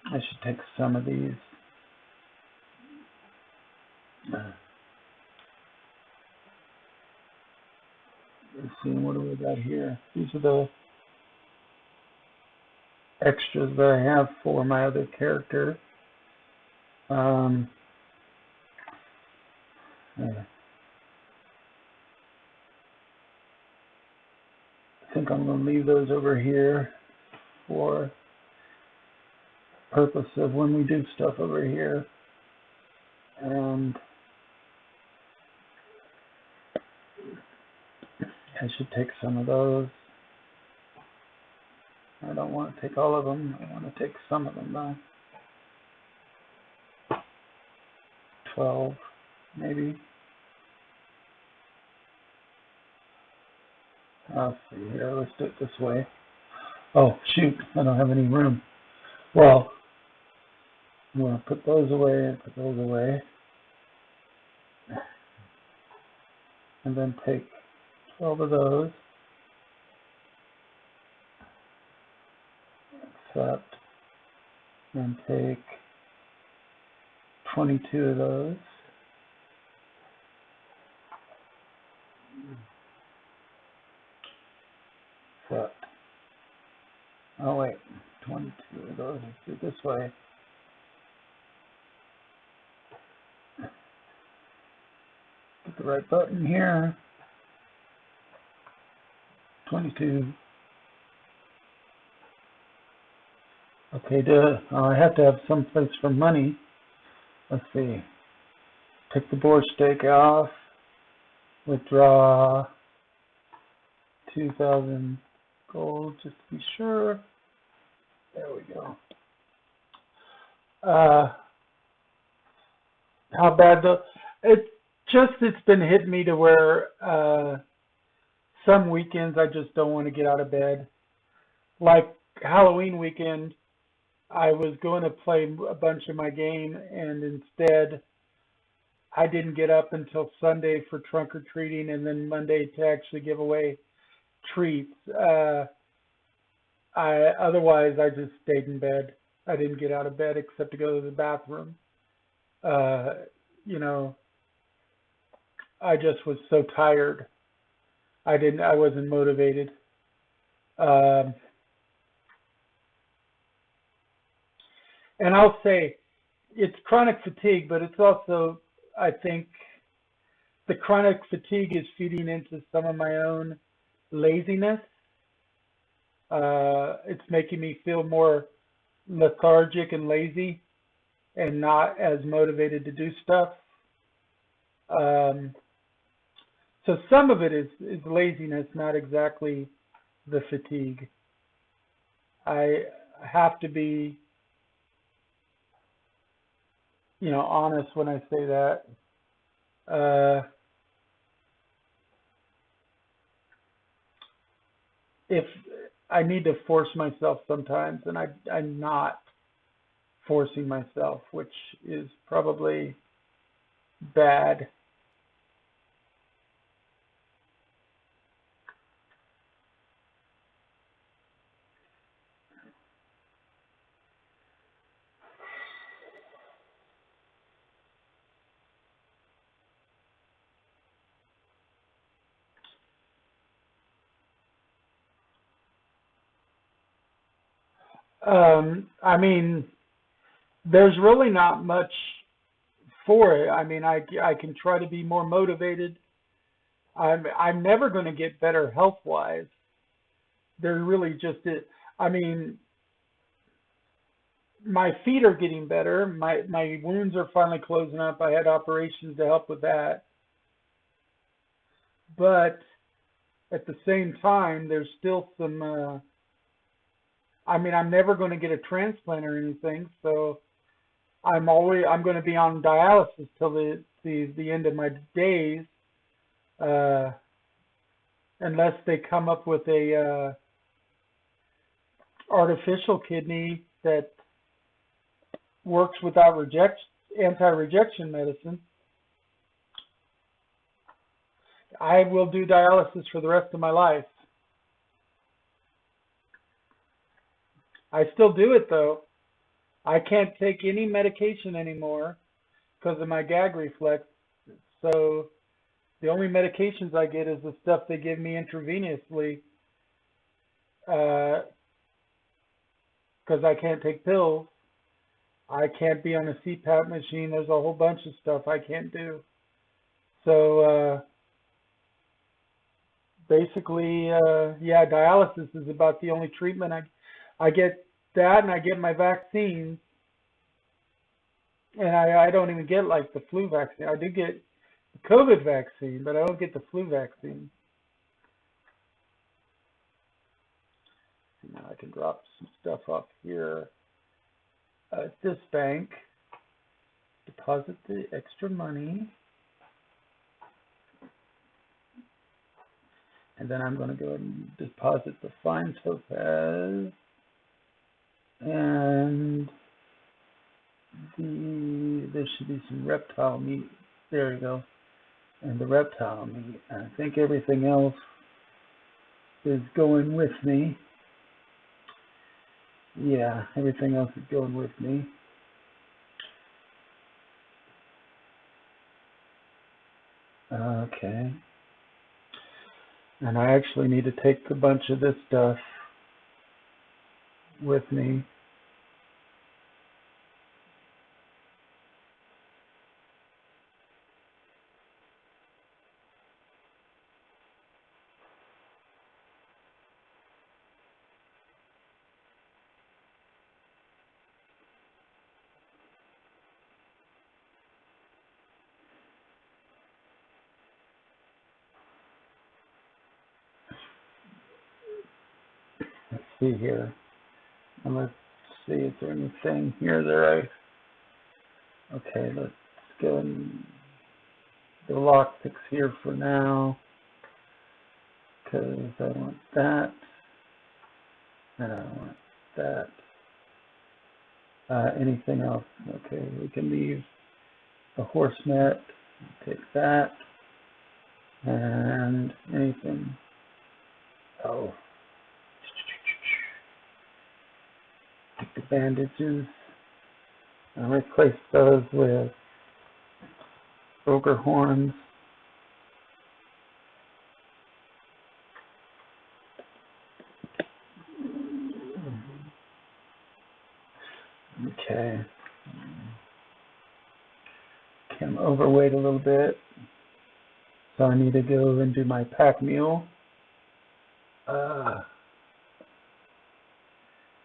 I should take some of these. Let's see, what do we got here? These are the extras that I have for my other character. I think I'm going to leave those over here for purpose of when we do stuff over here. And I should take some of those. I don't want to take all of them. I want to take some of them though. 12, maybe. Let's see here. Let's do it this way. Oh, shoot. I don't have any room. Well, I'm going to put those away and put those away. And then take 12 of those. Accept. And take 22 of those. Accept. Oh wait, 22 of those. Let's do it this way. Get the right button here. 22. Okay, I have to have some place for money. Let's see. Take the boar stake off. Withdraw 2,000 gold just to be sure. There we go. How bad though? It's been hitting me to where some weekends I just don't want to get out of bed. Like Halloween weekend, I was going to play a bunch of my game, and instead I didn't get up until Sunday for trunk or treating, and then Monday to actually give away treats. Otherwise I just stayed in bed. I didn't get out of bed except to go to the bathroom. You know, I just was so tired. I wasn't motivated. And I'll say it's chronic fatigue, but it's also, I think, the chronic fatigue is feeding into some of my own laziness. It's making me feel more lethargic and lazy and not as motivated to do stuff. So some of it is laziness, not exactly the fatigue. I have to be, honest when I say that. If I need to force myself sometimes, and I'm not forcing myself, which is probably bad. I mean, there's really not much for it. I mean, I can try to be more motivated. I'm never going to get better health wise. There really just is. I mean, my feet are getting better. My wounds are finally closing up. I had operations to help with that. But at the same time, there's still some. I mean, I'm never going to get a transplant or anything, so I'm going to be on dialysis till the end of my days, unless they come up with a artificial kidney that works without anti-rejection medicine. I will do dialysis for the rest of my life. I still do it though. I can't take any medication anymore because of my gag reflex. So the only medications I get is the stuff they give me intravenously, because I can't take pills. I can't be on a CPAP machine. There's a whole bunch of stuff I can't do. So basically, yeah, dialysis is about the only treatment I get that, and I get my vaccines, and I don't even get like the flu vaccine. I do get the COVID vaccine, but I don't get the flu vaccine. Now I can drop some stuff off here at this bank, deposit the extra money, and then I'm going to go and deposit the fine topaz. And there should be some reptile meat. There you go. And the reptile meat. I think everything else is going with me. Yeah, everything else is going with me. Okay. And I actually need to take a bunch of this stuff with me. Let's see here. And let's see, is there anything here that okay, let's go and the lockpicks here for now, because I want that, and I want that. Anything else? Okay, we can leave the horse net, take that, and anything. Oh, take the bandages and replace those with ogre horns. Okay. I'm overweight a little bit, so I need to go and do my pack meal.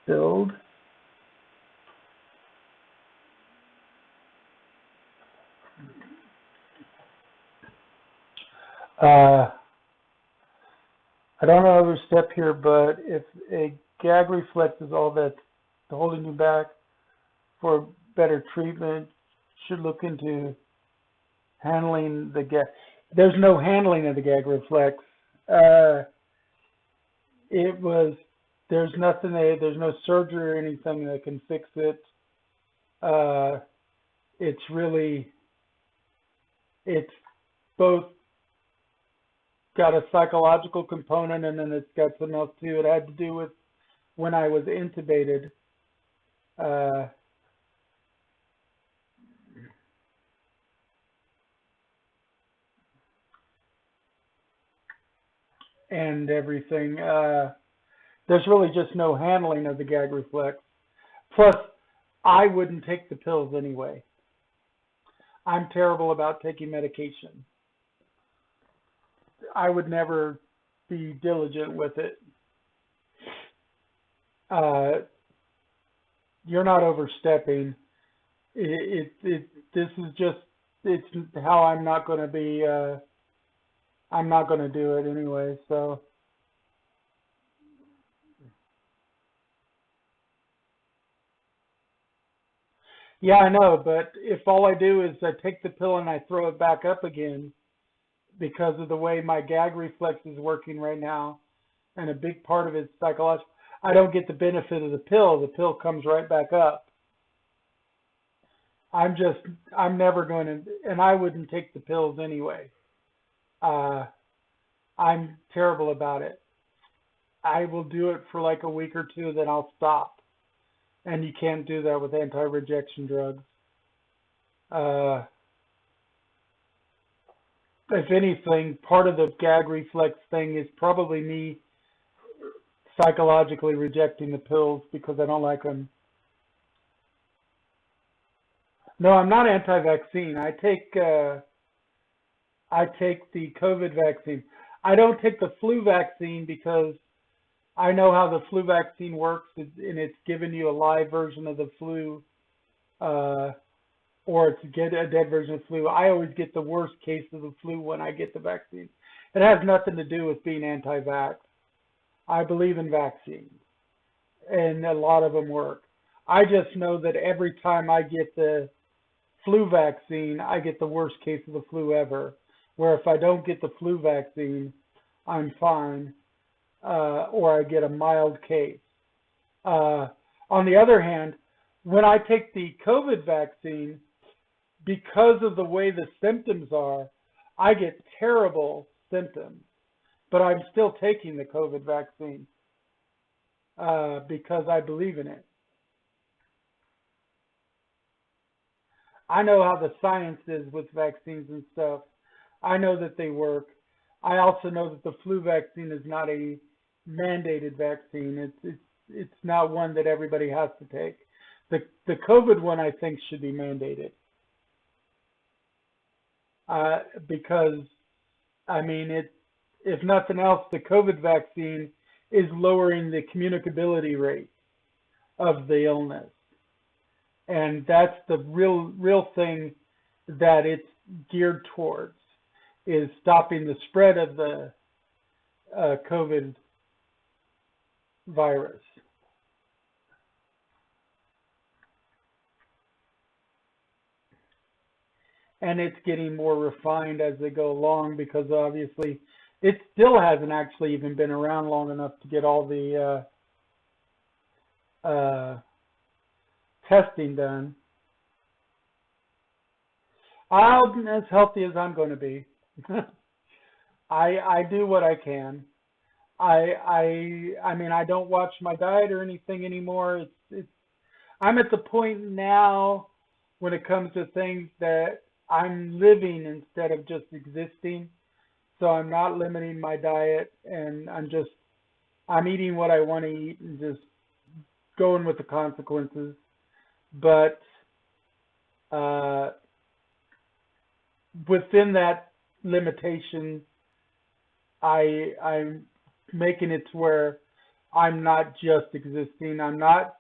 Build. I don't know every step here, but if a gag reflex is all that's holding you back for better treatment, should look into handling the gag. There's no handling of the gag reflex. There's nothing, there's no surgery or anything that can fix it. It's both got a psychological component, and then it's got something else too. It had to do with when I was intubated. And everything. There's really just no handling of the gag reflex. Plus, I wouldn't take the pills anyway. I'm terrible about taking medication. I would never be diligent with it. You're not overstepping. This is just, it's how I'm not going to be, I'm not going to do it anyway, so. Yeah, I know, but if all I do is I take the pill and I throw it back up again because of the way my gag reflex is working right now, and a big part of it's psychological, I don't get the benefit of the pill. The pill comes right back up. I'm never going to, and I wouldn't take the pills anyway. Uh, I'm terrible about it. I will do it for like a week or two, then I'll stop. And you can't do that with anti-rejection drugs. Uh, if anything, part of the gag reflex thing is probably me psychologically rejecting the pills because I don't like them. No, I'm not anti-vaccine. I take the COVID vaccine. I don't take the flu vaccine because I know how the flu vaccine works, and it's giving you a live version of the flu, or it's a dead version of flu. I always get the worst case of the flu when I get the vaccine. It has nothing to do with being anti-vax. I believe in vaccines, and a lot of them work. I just know that every time I get the flu vaccine, I get the worst case of the flu ever. Where if I don't get the flu vaccine, I'm fine, or I get a mild case. On the other hand, when I take the COVID vaccine, because of the way the symptoms are, I get terrible symptoms, but I'm still taking the COVID vaccine because I believe in it. I know how the science is with vaccines and stuff. I know that they work. I also know that the flu vaccine is not a mandated vaccine. It's not one that everybody has to take. The COVID one I think should be mandated because I mean if nothing else, the COVID vaccine is lowering the communicability rate of the illness, and that's the real thing that it's geared towards, is stopping the spread of the COVID virus. And it's getting more refined as they go along because obviously it still hasn't actually even been around long enough to get all the testing done. I'm as healthy as I'm going to be. I do what I can. I mean I don't watch my diet or anything anymore. I'm at the point now when it comes to things that I'm living instead of just existing. So I'm not limiting my diet, and I'm eating what I want to eat and just going with the consequences. But within that limitation, I'm making it to where I'm not just existing. I'm not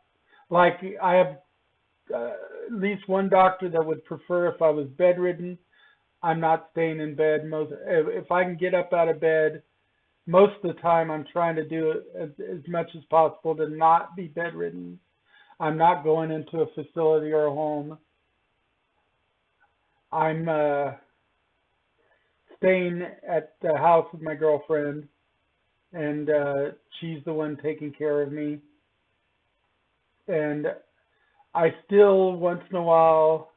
like I have at least one doctor that would prefer if I was bedridden. I'm not staying in bed. If I can get up out of bed, most of the time I'm trying to do it as much as possible to not be bedridden. I'm not going into a facility or a home. I'm staying at the house with my girlfriend, and she's the one taking care of me. And I still, once in a while,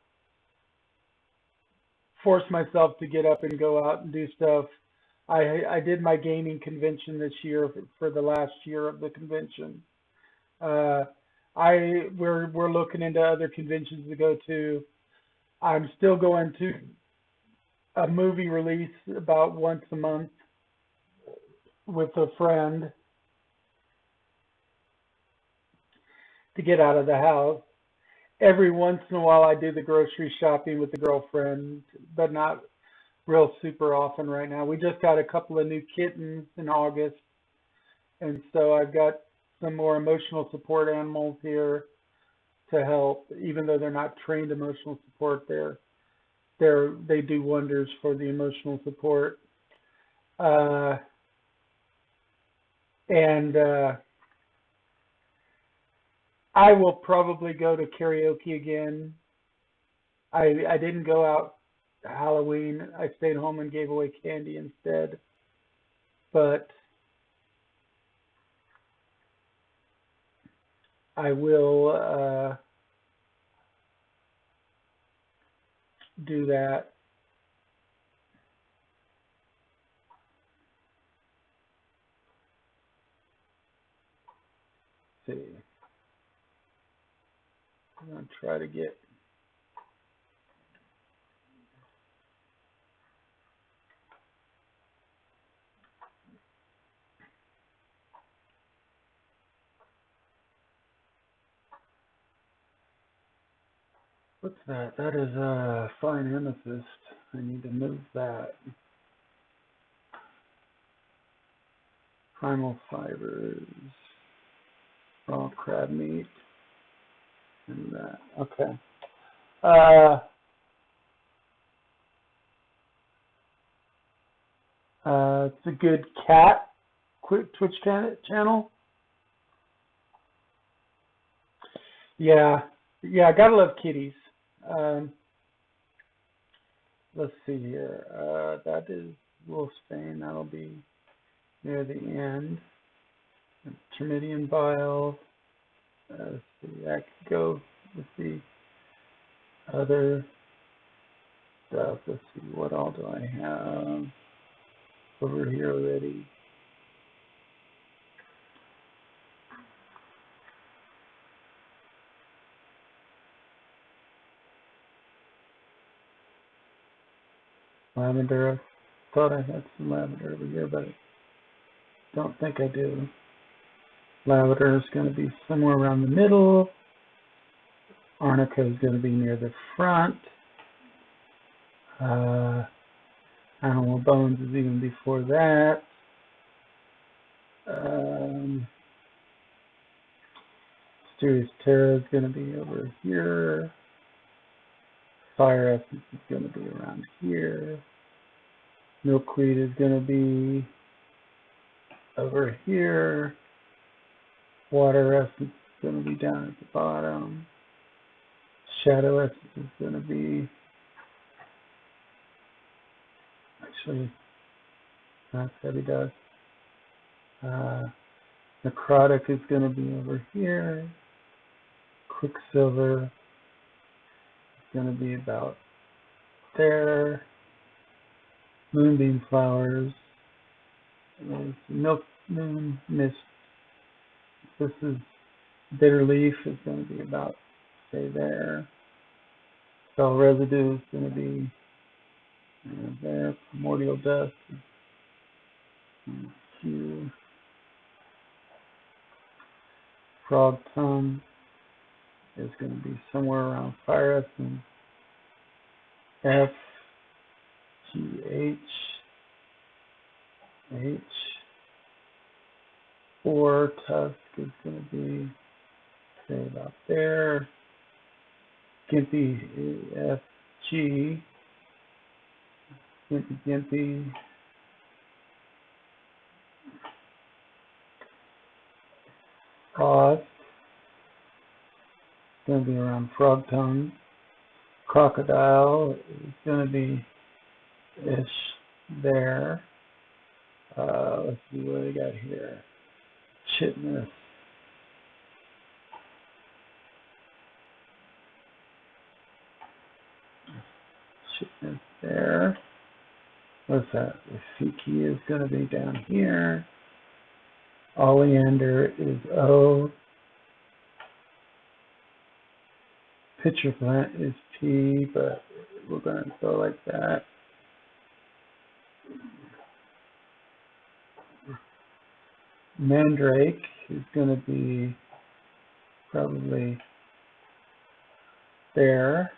force myself to get up and go out and do stuff. I did my gaming convention this year for the last year of the convention. We're looking into other conventions to go to. I'm still going to a movie release about once a month with a friend to get out of the house. every once in a while I do the grocery shopping with the girlfriend, but not real super often right now. We just got a couple of new kittens in August, and so I've got some more emotional support animals here to help. Even though they're not trained emotional support, they do wonders for the emotional support. And I will probably go to karaoke again. I didn't go out Halloween. I stayed home and gave away candy instead. But I will do that. Let's see. I'm going to try to get what's that? That is a fine amethyst. I need to move that. Primal fibers, raw crab meat, and that. Okay. It's a good cat Twitch channel. Yeah, I gotta love kitties. Let's see here. That is Wolfsbane. That'll be near the end. Termidian bile. Let's see. I could go with the other stuff. Let's see. What all do I have over here already? Lavender. I thought I had some lavender over here, but I don't think I do. Lavender is going to be somewhere around the middle. Arnica is going to be near the front. Animal bones is even before that. Mysterious Terra is going to be over here. Fire Essence is going to be around here. Milkweed is going to be over here. Water Essence is going to be down at the bottom. Shadow Essence is going to be, actually, that's heavy dust. Necrotic is going to be over here. Quicksilver is going to be about there. Moonbeam flowers. Milk moon mist. This is bitter leaf is going to be about, say, there. Spell residue is going to be there. Primordial dust. Q. Frog tongue is going to be somewhere around Fire Essence. F. G. H. H. 4 tusk is going to be, say, about there. Gimpy, F. G. Gimpy. Frost. It's going to be around Frog tongue. Crocodile is going to be ish there. Let's see what we got here. Chitness. Chitness there. What's that? The Fiki is going to be down here. Oleander is O. Pitcher plant is P, but we're going to go like that. Mandrake is going to be probably there.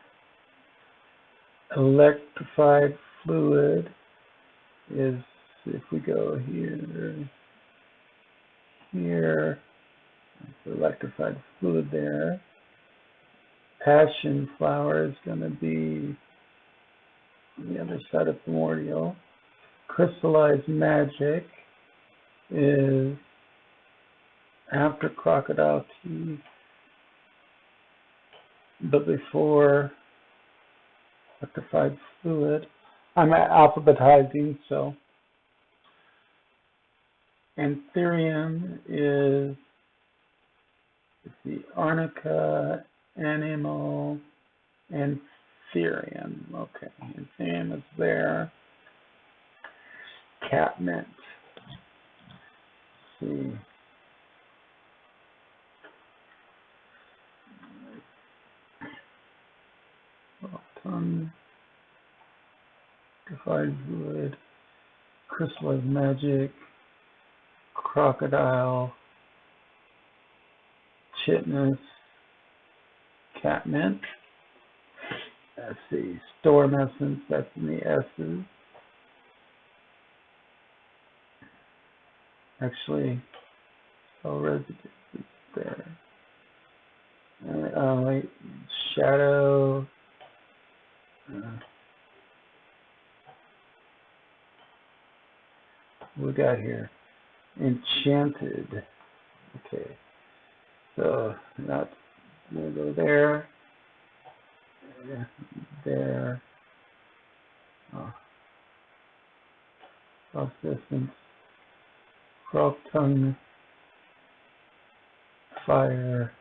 Electrified fluid is, if we go here, electrified fluid there. Passion flower is going to be on the other side of primordial. Crystallized magic is after crocodile teeth, but before electrified fluid. I'm alphabetizing, so. Anthurium is the arnica, animal, anthurium. Okay, anthurium is there. Catmint. Let's see. Tongue. Defied fluid. Crystallized magic. Crocodile. Chitness. Catmint. Let's see. Storm essence. That's in the S's. Actually, residue is there. Wait, shadow. What we got here? Enchanted. Okay, so that's we'll go there. There. Subsistence. Frog tongue. Fire.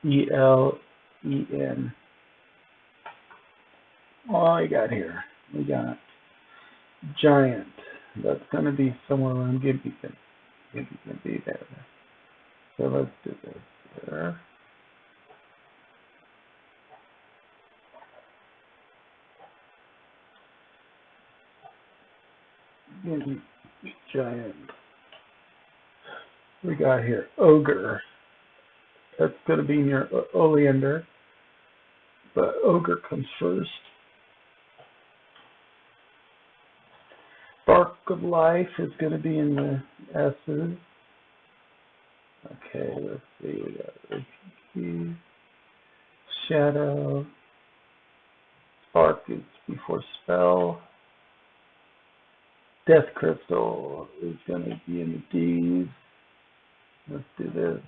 ELEN. All I got here. We got giant. That's going to be somewhere around Gimpy. Gimpy's going to be there. So let's do this there. Gimpy, giant. We got here ogre. That's going to be in your oleander, but ogre comes first. Spark of life is going to be in the S's. Okay, let's see. We got OPQ, shadow. Spark is before spell. Death crystal is going to be in the D's. Let's do this.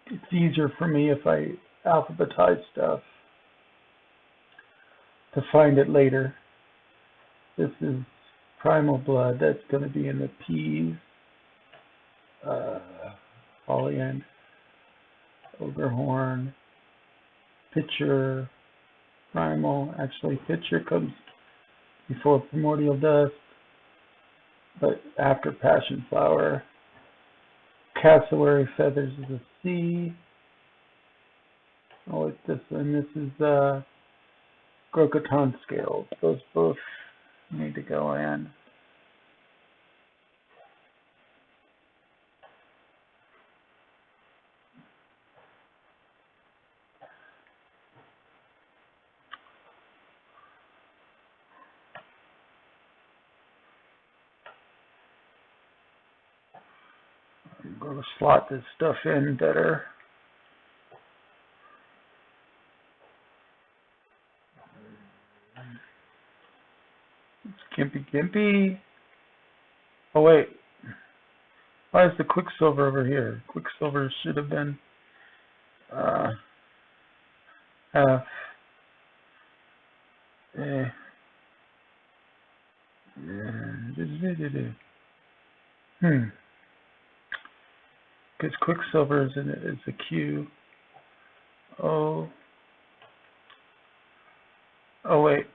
It's easier for me if I alphabetize stuff to find it later. This is primal blood. That's going to be in the P's. Polyand, ogre horn, pitcher, primal. Actually, pitcher comes before primordial dust, but after passion flower. Cassowary feathers is a C. Oh, it's this one. This is Grocoton scales. Those both need to go in. I'm going to slot this stuff in better. It's Gimpy. Oh wait, why is the Quicksilver over here? Quicksilver should have been F. Because Quicksilver is in it is a Q. Oh wait.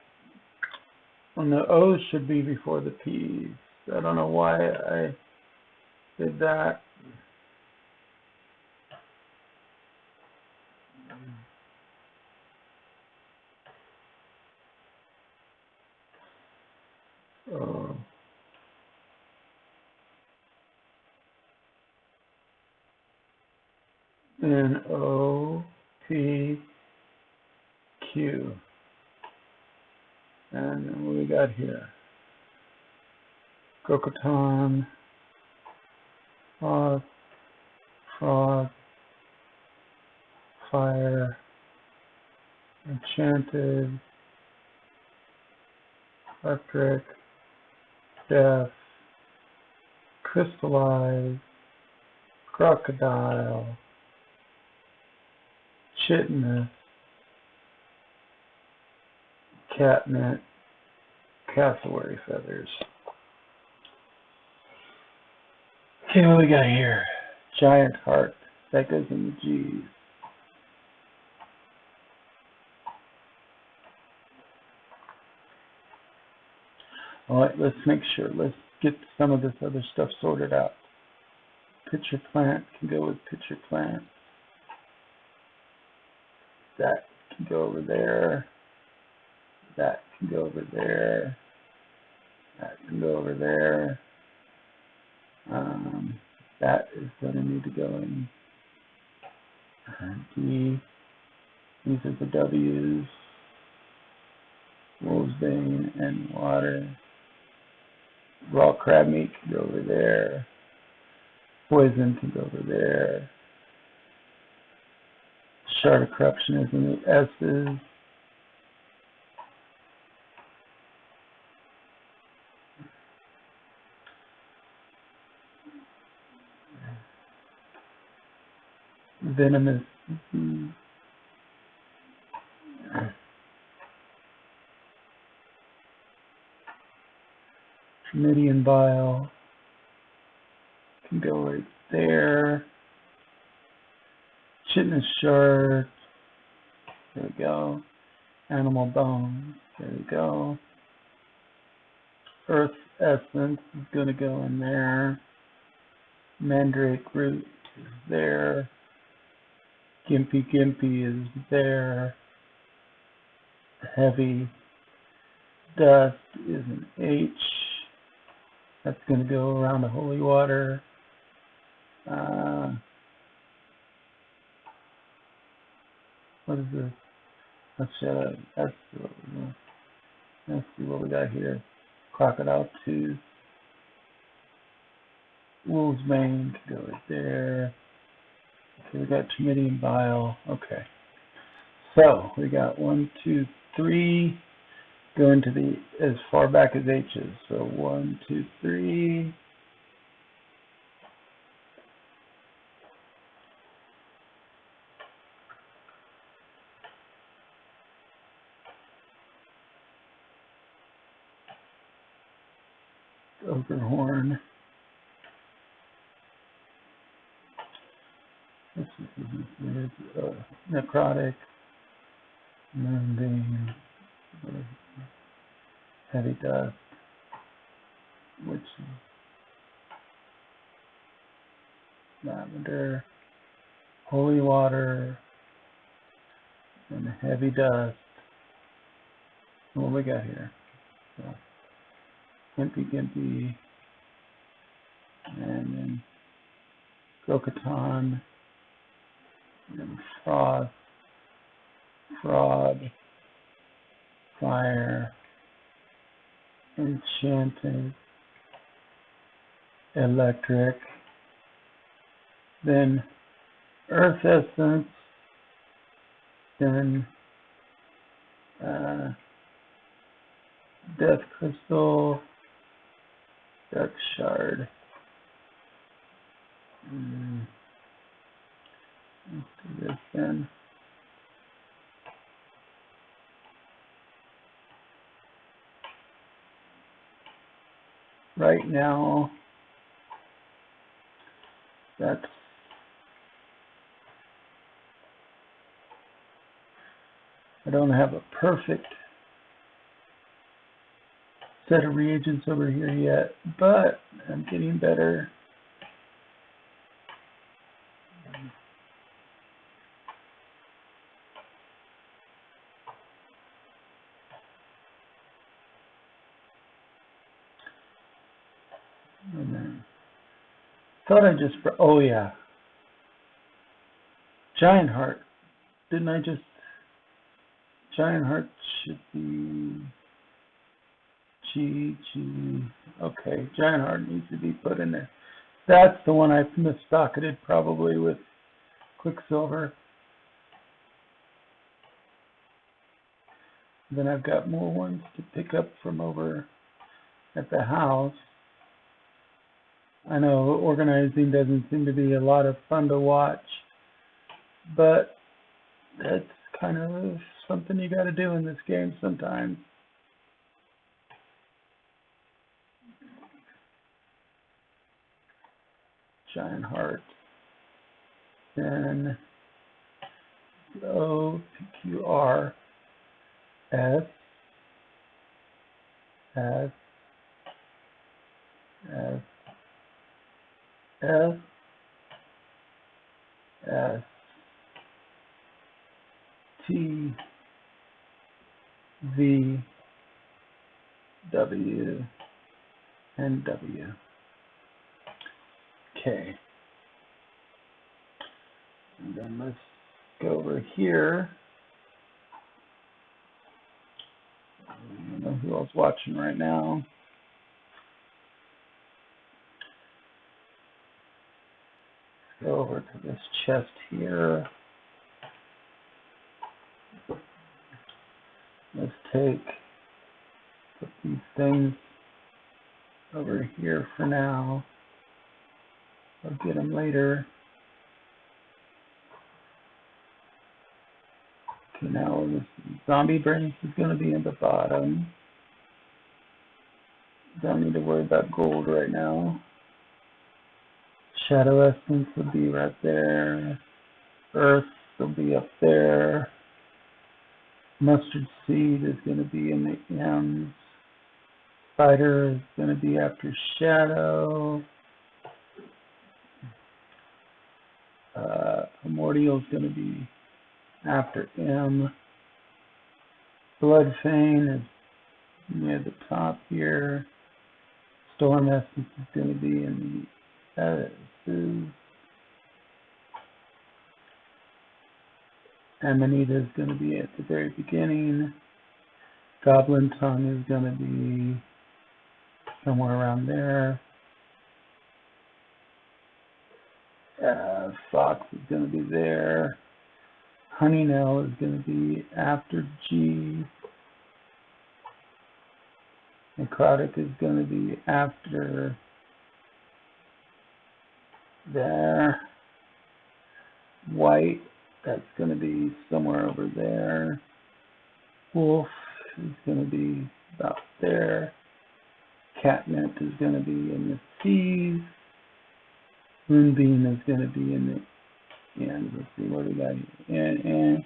And the O's should be before the P's. I don't know why I did that. O, then O, P, Q. And then what we got here? Crocoton, Frost, Frog, Fire, Enchanted, Electric, Death, Crystallize, Crocodile, Chitinous, Catnip, Cassowary Feathers. Okay, what we got here? Giant Heart. That goes in the G's. Alright, let's make sure. Let's get some of this other stuff sorted out. Pitcher Plant can go with Pitcher Plant. That can go over there. That can go over there. That can go over there. That is going to need to go in D. These are the W's. Wolfsbane and water. Raw crab meat can go over there. Poison can go over there. Shard of corruption is in the S's. Venomous. Tremedian bile can go right there. Chitinous shard. There we go. Animal bones. There we go. Earth essence is going to go in there. Mandrake root is there. Gimpy is there. Heavy dust is an H. That's going to go around the holy water. What is this? Let's see what we got here. Crocodile tooth. Wolf's mane can go right there. Okay, we got Tremedian bile. Okay. So we got 1, 2, 3 going to the as far back as H's. So 1, 2, 3. Overhorn. This is necrotic. Moonbeam. Heavy dust. Which is lavender. Holy water. And heavy dust. What we got here? So, Gimpy, and then Crocoton, and Frost, Frog, Fire, Enchanted, Electric, then Earth Essence, then Death Crystal, Dark Shard. Let's do this then. Right now, that's I don't have a perfect set of reagents over here yet, but I'm getting better. thought I just, oh yeah. Giant Heart. Didn't I just, Giant Heart should be G. Okay, Giant Heart needs to be put in there. That's the one I missocketed probably with Quicksilver. Then I've got more ones to pick up from over at the house. I know organizing doesn't seem to be a lot of fun to watch, but that's kind of something you got to do in this game sometimes. Giant Heart. Then OPQR S S S S S T V W and W. Okay. And then let's go over here. I don't know who else watching right now. Go over to this chest here. Let's put these things over here for now. I'll get them later. Okay, now this zombie brain is going to be in the bottom. Don't need to worry about gold right now. Shadow Essence will be right there. Earth will be up there. Mustard Seed is going to be in the M's. Spider is going to be after Shadow. Primordial is going to be after M. Blood Feign is near the top here. Storm Essence is going to be in the S's. Amanita is going to be at the very beginning. Goblin Tongue is going to be somewhere around there. Fox is going to be there. Honeynell is going to be after G. Necrotic is going to be after there. White, that's going to be somewhere over there. Wolf is going to be about there. Catnip is going to be in the C's. Moonbeam is going to be in the end. Let's see what we got here.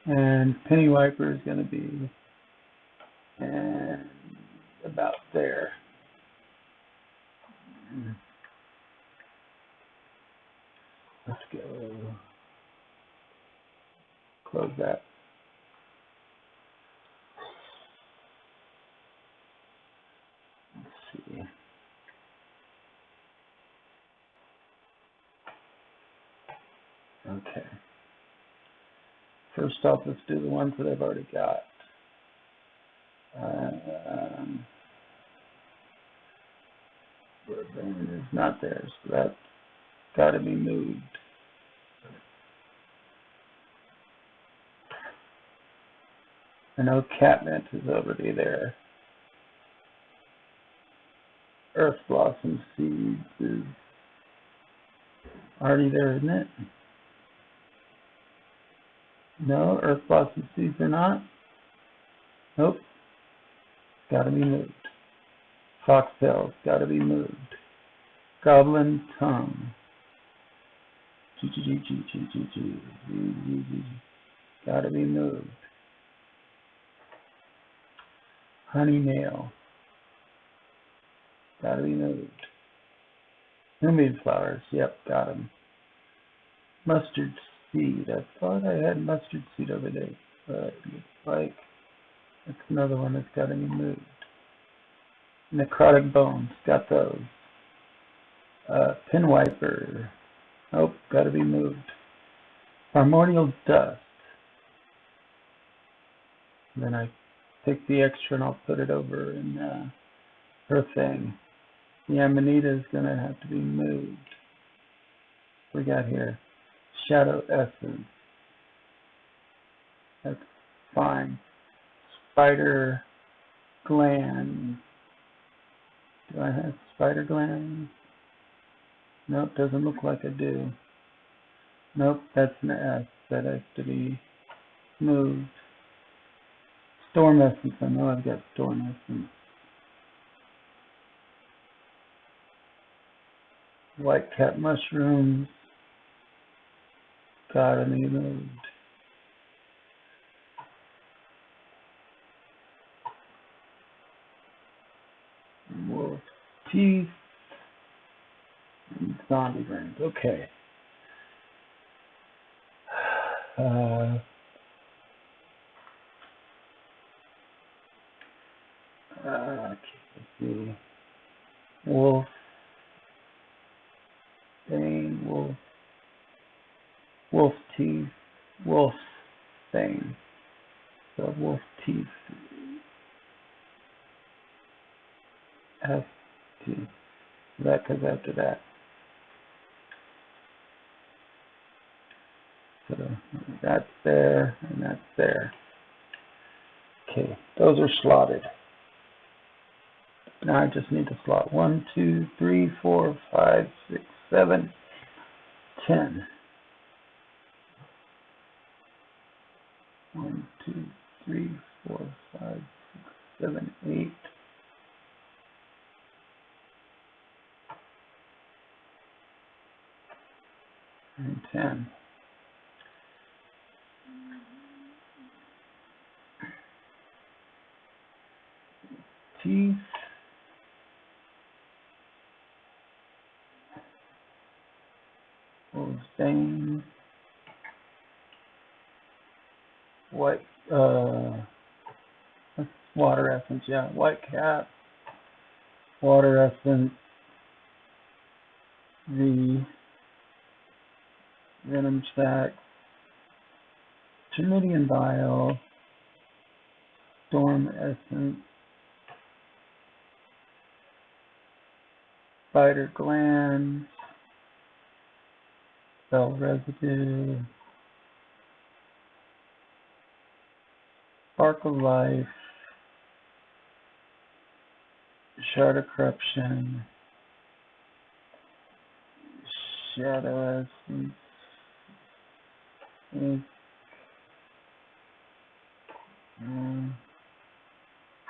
And Pennywiper is going to be and about there. Let's go. Close that. Let's see. Okay. First off, let's do the ones that I've already got. Bourbon is not there, so that's got to be moved. I know Catnip is already there. Earth Blossom Seeds is already there, isn't it? No, Earth Blossom Seeds are not. Nope. Got to be moved. Foxtail's got to be moved. Goblin Tongue. Got to be moved. Honeynail. Got to be moved. Moonbeam Flowers. Yep, got them. Mustard Seed. I thought I had Mustard Seed over there, but it looks like that's another one that's got to be moved. Necrotic bones, got those. Pin wiper, oh, gotta be moved. Primordial dust. Then I take the extra and I'll put it over in her thing. The Amanita is gonna have to be moved. What we got here? Shadow essence. That's fine. Spider gland. Do I have spider gland? Nope, doesn't look like I do. Nope, that's an S. That has to be moved. Storm essence. I know I've got storm essence. White cap mushrooms. Gotta be moved. Wolf teeth. And zombie brains. Okay. Let's see. Wolf. Bane. Wolf. Wolf teeth. Wolf thing. So wolf teeth. F teeth. That goes after that. So that's there and that's there. Okay, those are slotted. Now I just need to slot 1, 2, 3, 4, 5, 6, 7, 10. 1, 2, 3, 4, 5, 6, 7, 8. And 10. Teeth. Stain. White, water essence, yeah. White cap. Water essence. The venom sac. Termidian vial. Storm essence. Spider glands. Cell residue. Spark of life. Shard of corruption. Shadow essence.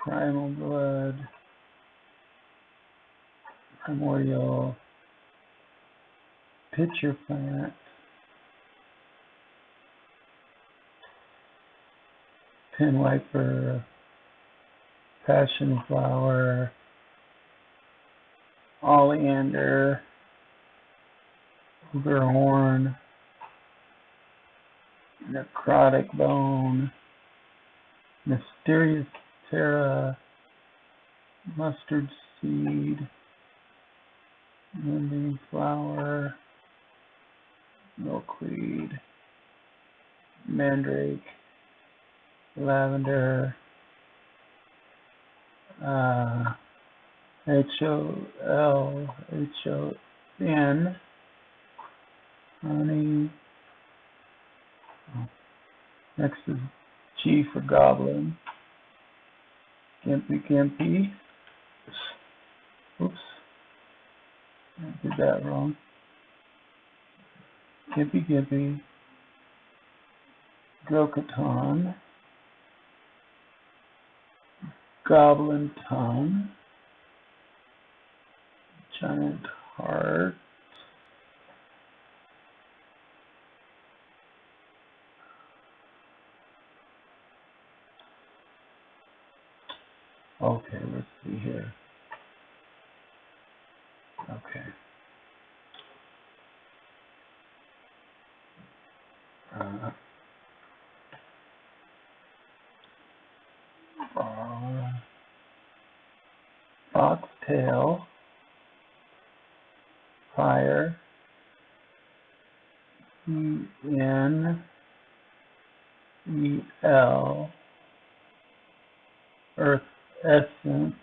Primal blood. Primordial. Pitcher plant. Pin wiper. Passion flower. Oleander. Horn. Necrotic bone. Mysterious Terra. Mustard seed. Linden flower. Milkweed. Mandrake. Lavender. HOLHON. Honey. Next is G for goblin. Gimpy. Oops. I did that wrong. Gimpy. Grokaton. Goblin tongue. Giant heart. Okay, let's see here. Okay. tail, fire, ENEL, earth essence,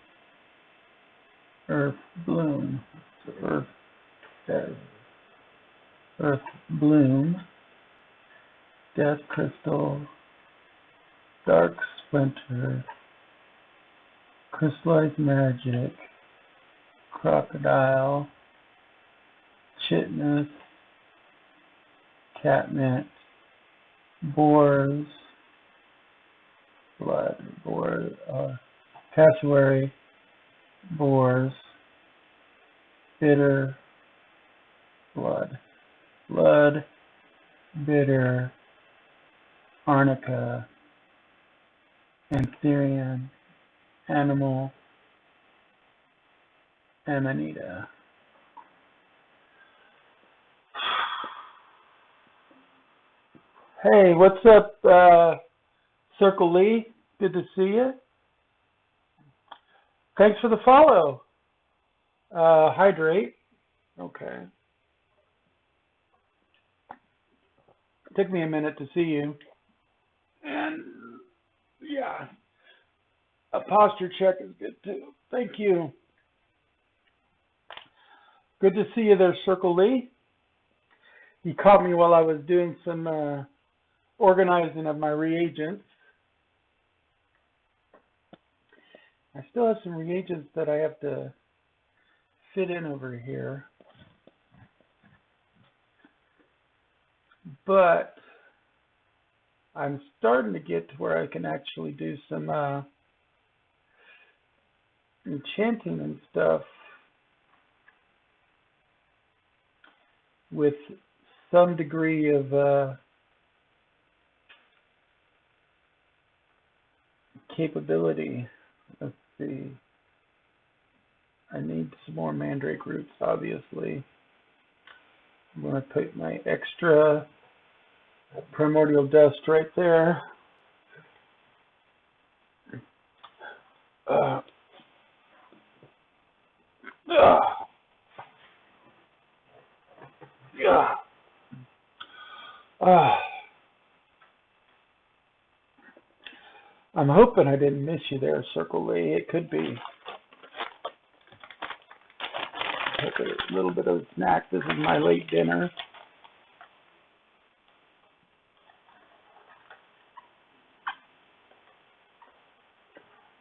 earth bloom, so earth says earth bloom, death crystal, dark splinter, crystallized magic, crocodile, chitness, catmint, boars, blood, cassowary, boars, bitter, blood, bitter, arnica, antherian, animal, amanita. Hey, what's up, Circle Lee? Good to see you. Thanks for the follow. Hydrate. Okay. Took me a minute to see you. And, yeah. A posture check is good, too. Thank you. Good to see you there, Circle Lee. You caught me while I was doing some organizing of my reagents. I still have some reagents that I have to fit in over here. But I'm starting to get to where I can actually do some enchanting and stuff with some degree of capability. Let's see. I need some more mandrake roots, obviously. I'm going to put my extra primordial dust right there. I'm hoping I didn't miss you there, Circle Lee. It could be. Take a little bit of a snack. This is my late dinner.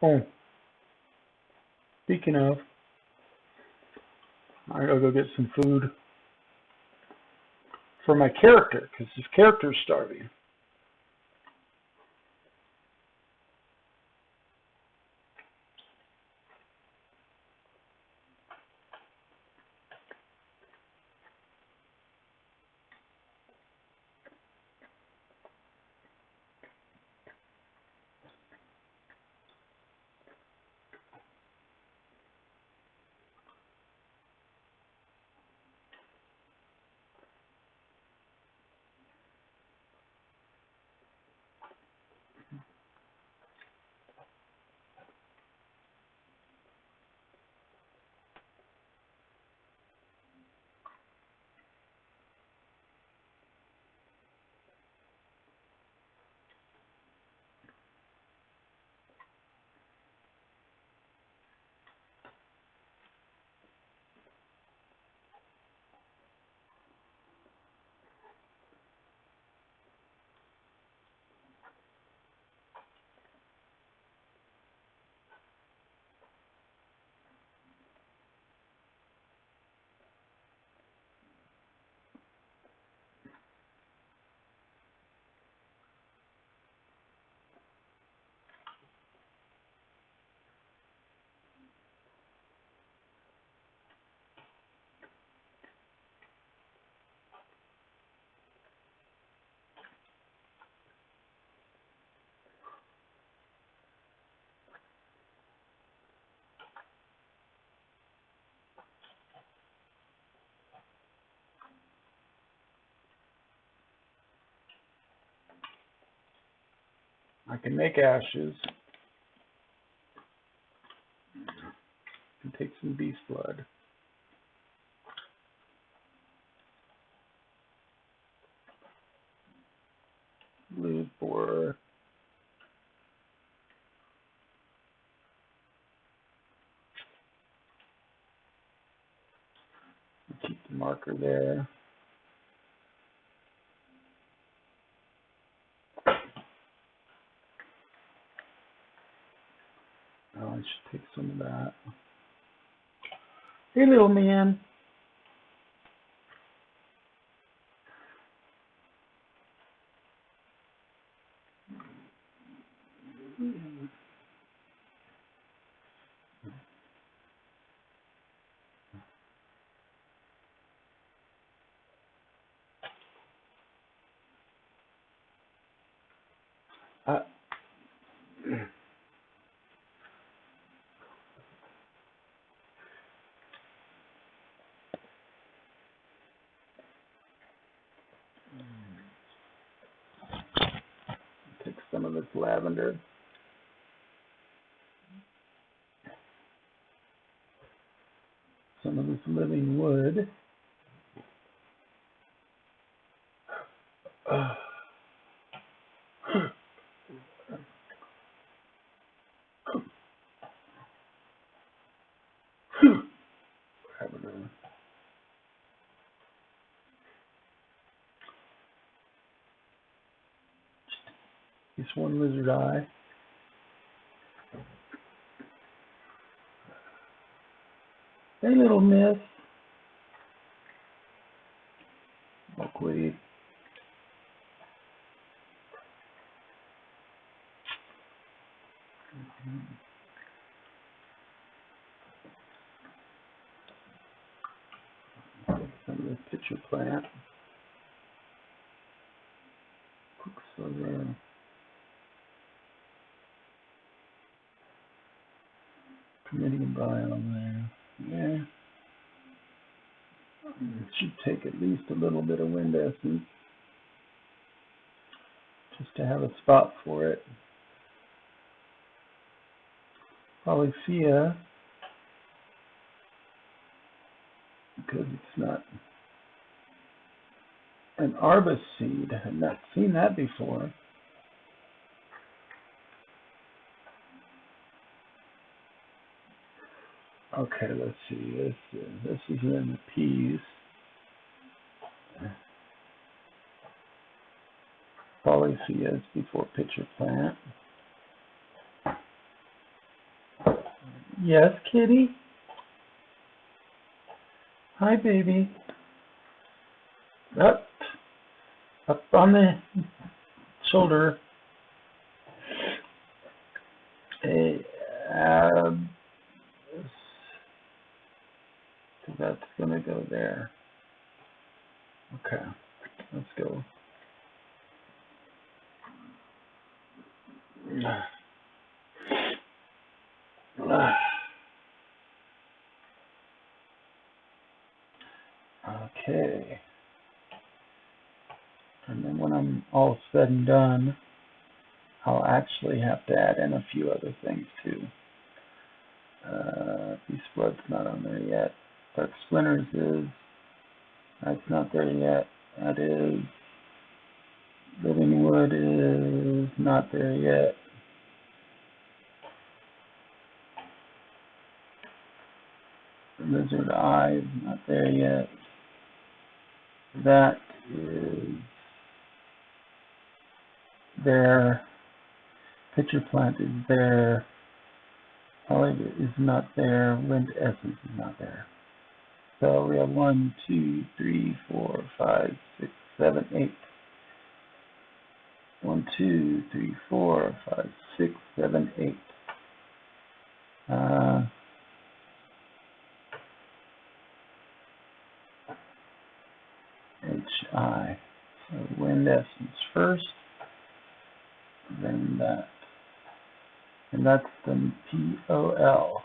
Oh, speaking of, I gotta go get some food for my character, because his character's starving. I can make ashes. And take some marker there. Oh, I should take some of that. Hey, little man. Uh, take some of this lavender. Some of this living wood. This one lizard eye. Hey, little miss. Buckwheat. Some of the pitcher plant. Quicksilver. Committing biome there. Yeah. It should take at least a little bit of wind essence just to have a spot for it. Polyphia, because it's not an arbus seed. I've not seen that before. Okay, let's see. This is in the peas. Polyphia is before pitcher plant. Yes, kitty? Hi, baby. Up on the shoulder. So that's going to go there. Okay, let's go. Okay. And then when I'm all said and done, I'll actually have to add in a few other things too. Beast Blood's not on there yet. Dark Splinters is. That's not there yet. That is. Living Wood is not there yet. Lizard Eye is not there yet. That is there. Pitcher Plant is there. Poly is not there. Wind Essence is not there. So we have 1, 2, 3, 4, 5, 6, 7, 8. 1, 2, 3, 4, 5, 6, 7, 8. HI. So Wind Essence first, then that. And that's the POL.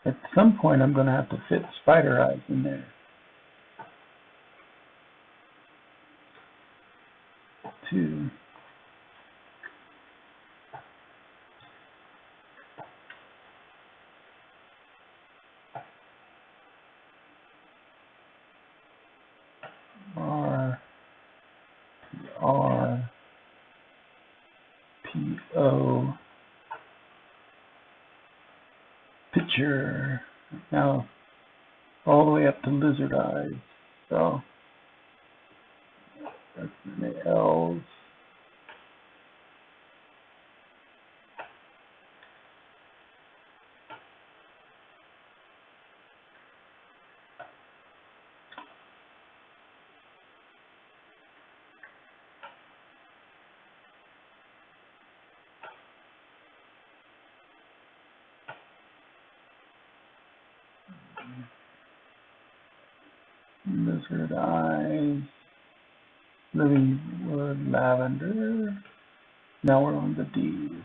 At some point, I'm going to have to fit spider eyes in there. 2. R. P-O, picture. Now all the way up to lizard eyes. So that's the L's. Lizard eyes. Living wood, lavender. Now we're on the D's.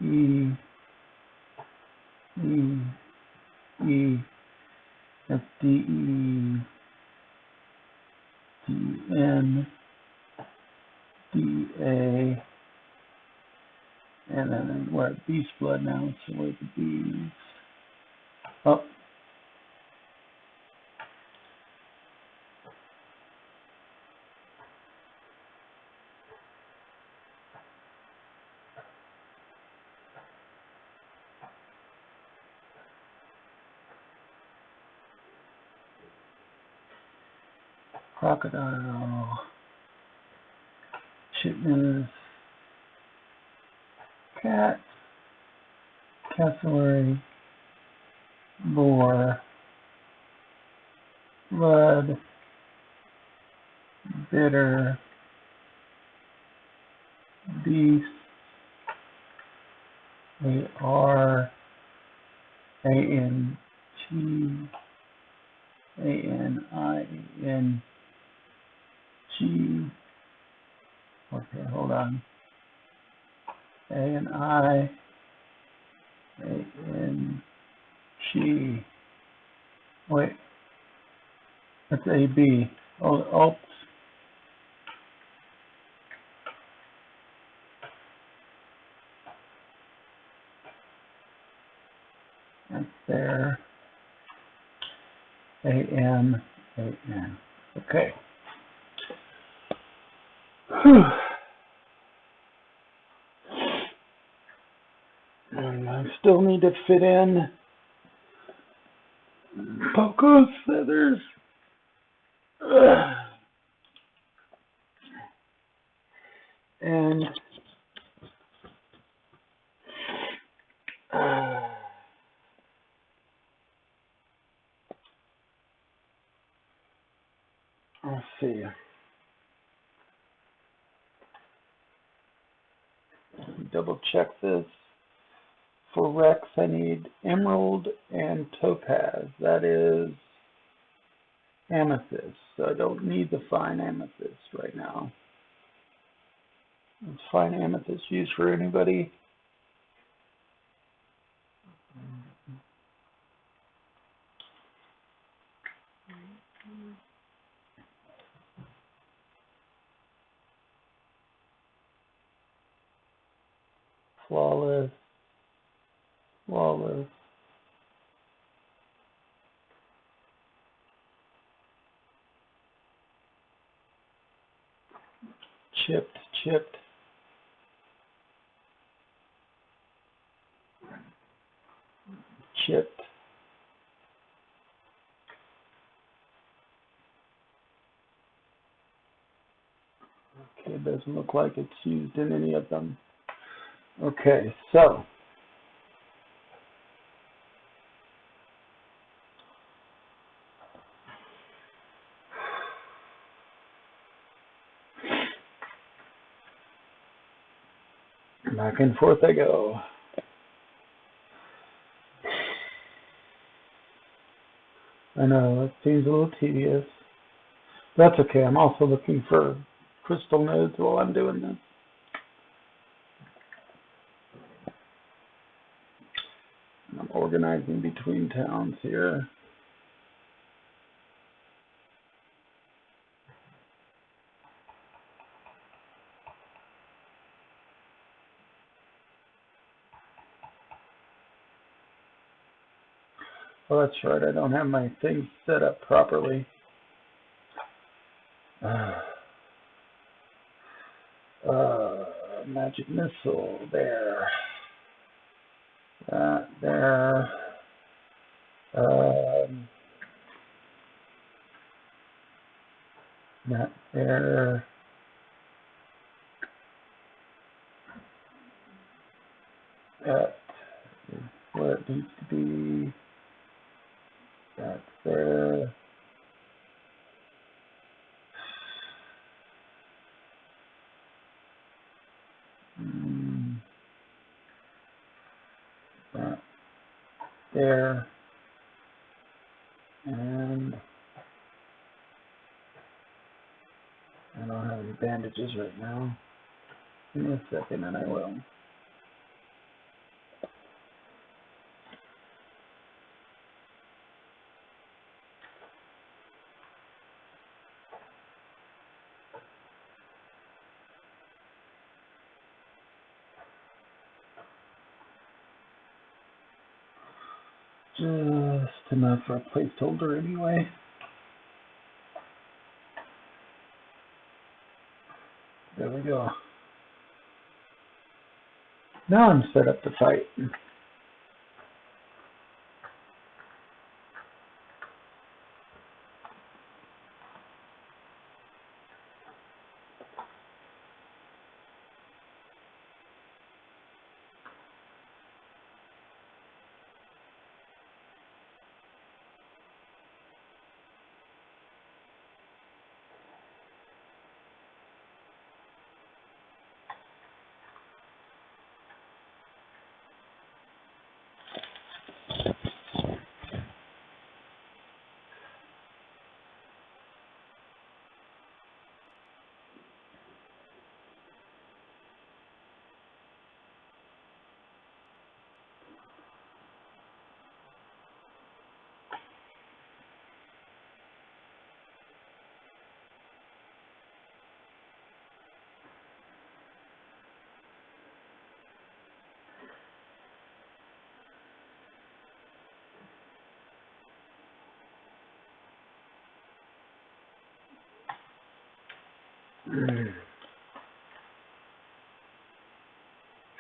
E, E, E, that's D, E, D, N, D, A, and then we're at Beast Blood now, so we're at the B's. Oh. Crocodile, chitness, cat, cassowary, boar, blood, bitter, beast, A-R-A-N-T, A-N-I-N-G. Okay, hold on. A-N-I-A-N-G. Wait, that's A-B. Oh, that's there. A-N, A-N. Okay. Whew. And I still need to fit in Poco's feathers. And let's see. Double check this. For Rex, I need emerald and topaz. That is amethyst. So I don't need the fine amethyst right now. Is fine amethyst used for anybody? Flawless. Flawless. Chipped. Chipped. Chipped. Okay, it doesn't look like it's used in any of them. Okay, so back and forth I go. I know it seems a little tedious. That's okay. I'm also looking for crystal nodes while I'm doing this. I'm organizing between towns here. Oh, that's right, I don't have my things set up properly. Magic missile there. That there. That there. That is where it needs to be. That's there. That there. And I don't have any bandages right now. Give me a second and I will. Just enough for a placeholder anyway. There we go. Now I'm set up to fight.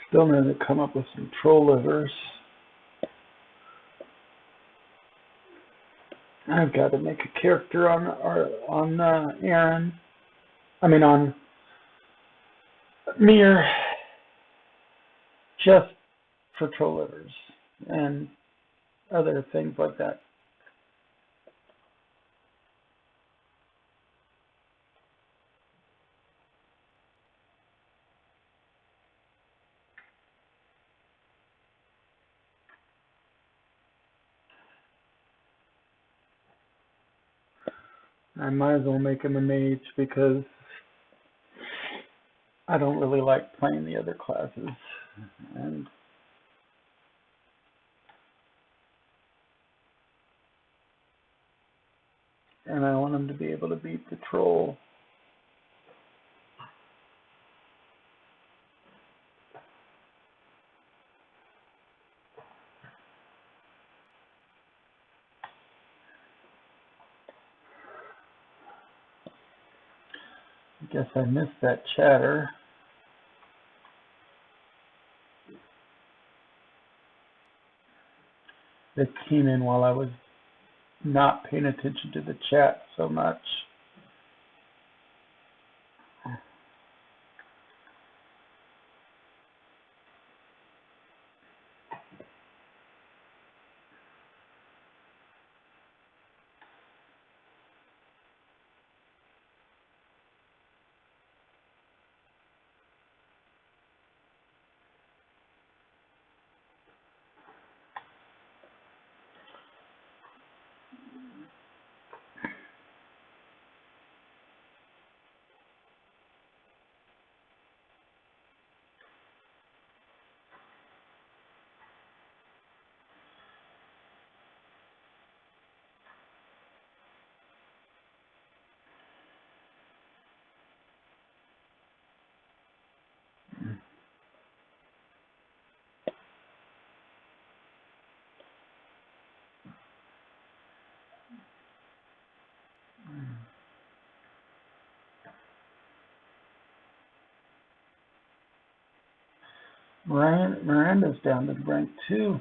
Still need to come up with some troll livers. I've got to make a character on Aaron. I mean on Mir, just for troll livers and other things like that. I might as well make him a mage because I don't really like playing the other classes. And I want him to be able to beat the troll. I guess I missed that chatter. That came in while I was not paying attention to the chat so much. Miranda's down to rank 2.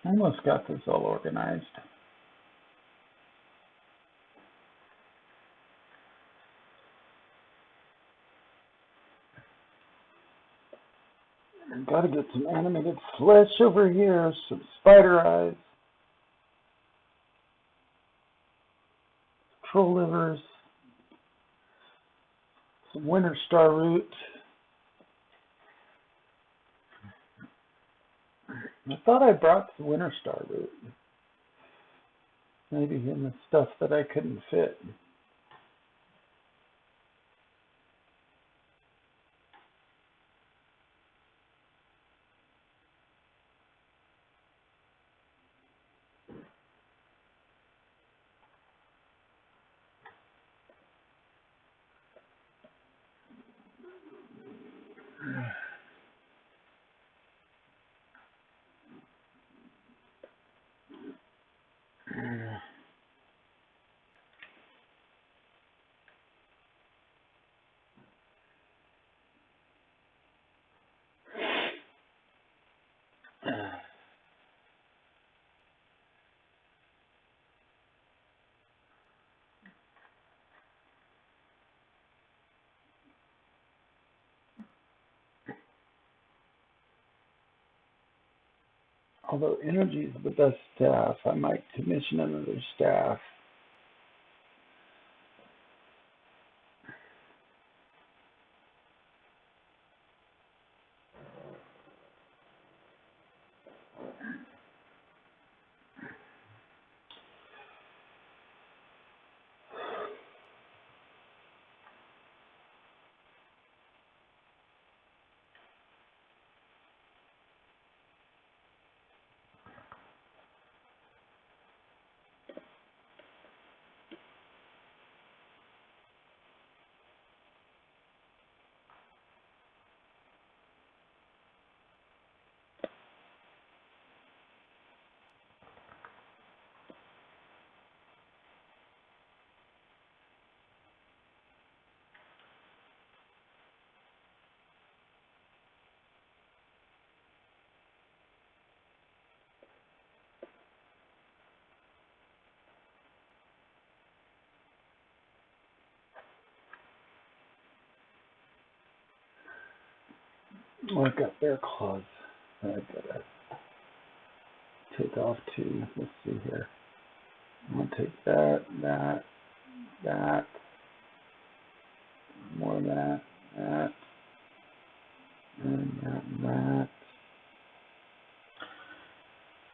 Almost got this all organized. I've got to get some animated flesh over here, some spider eyes, troll livers, some winter star root. I thought I brought the winter star root. Maybe in the stuff that I couldn't fit. Although energy is the best staff, I might commission another staff. Oh, I've got bear claws. I've got to take off 2. Let's see here. I'm going to take that, more of that, and that.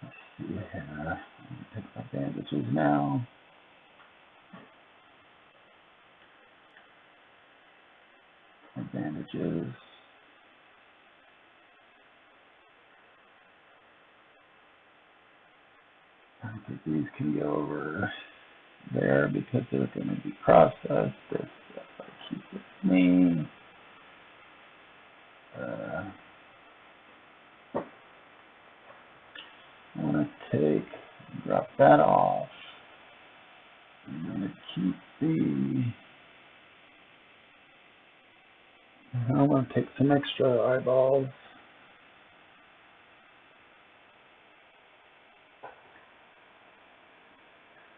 Let's see here. I'm going to take my bandages now. My bandages. I think these can go over there because they're going to be processed. This stuff I keep with me. I want to drop that off. I'm going to keep I want to take some extra eyeballs.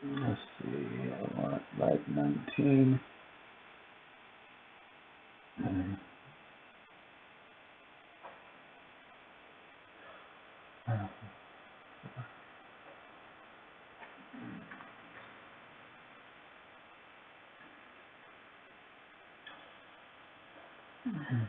Let's see, I want light 19. Alright.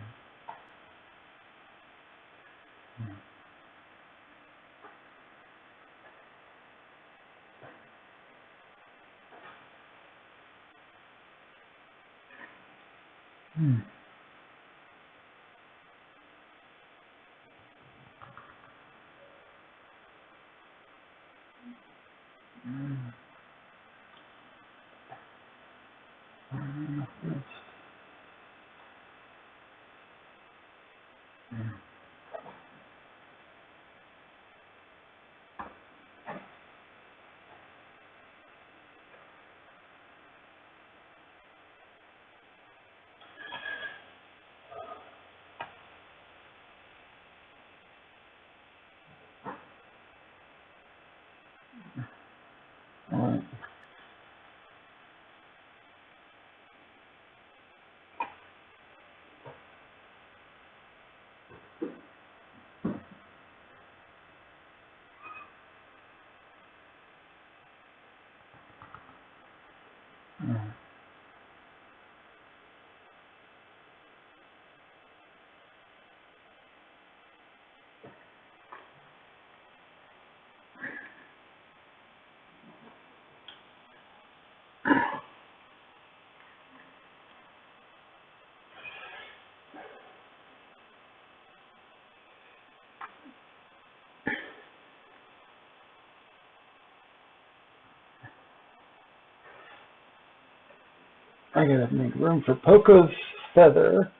I gotta make room for Poco's feather,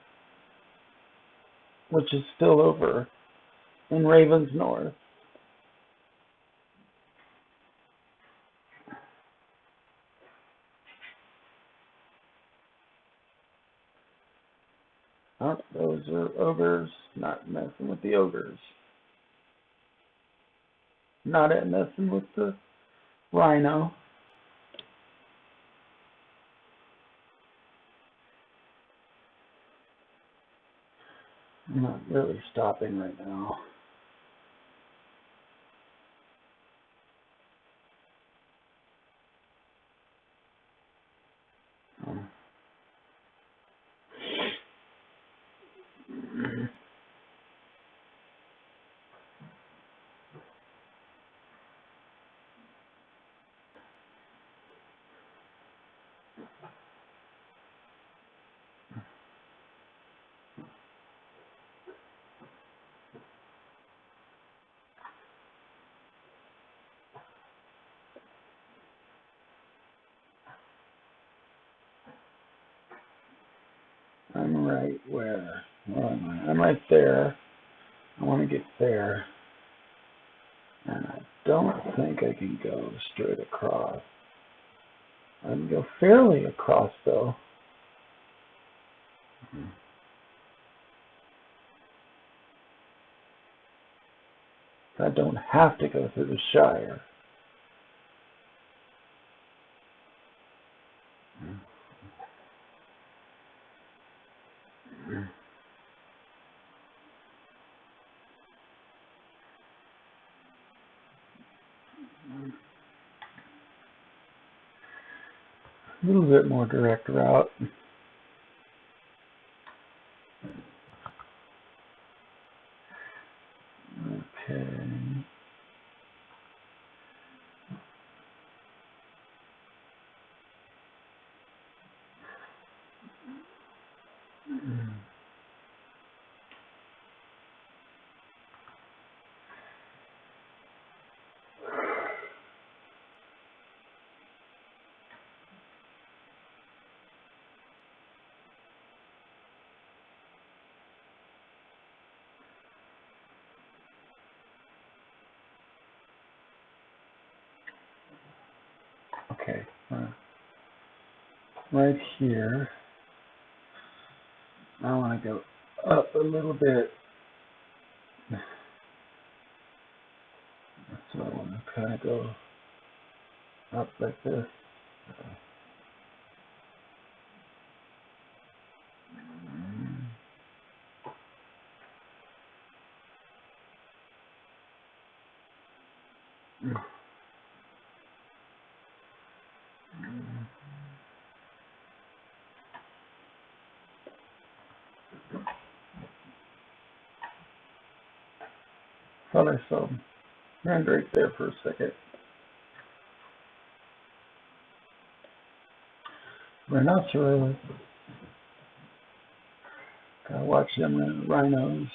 which is still over in Raven's North. Oh, those are ogres. Not messing with the ogres. Not messing with the rhino. I'm not really stopping right now. I'm right where? Where am I? I'm right there. I want to get there. And I don't think I can go straight across. I can go fairly across, though. I don't have to go through the Shire. A little bit more direct route. Okay. Okay. Right here. I want to go up a little bit. So I want to kind of go up like this. Thought I saw hand right there for a second. Rhinoceros. Gotta watch them rhinos.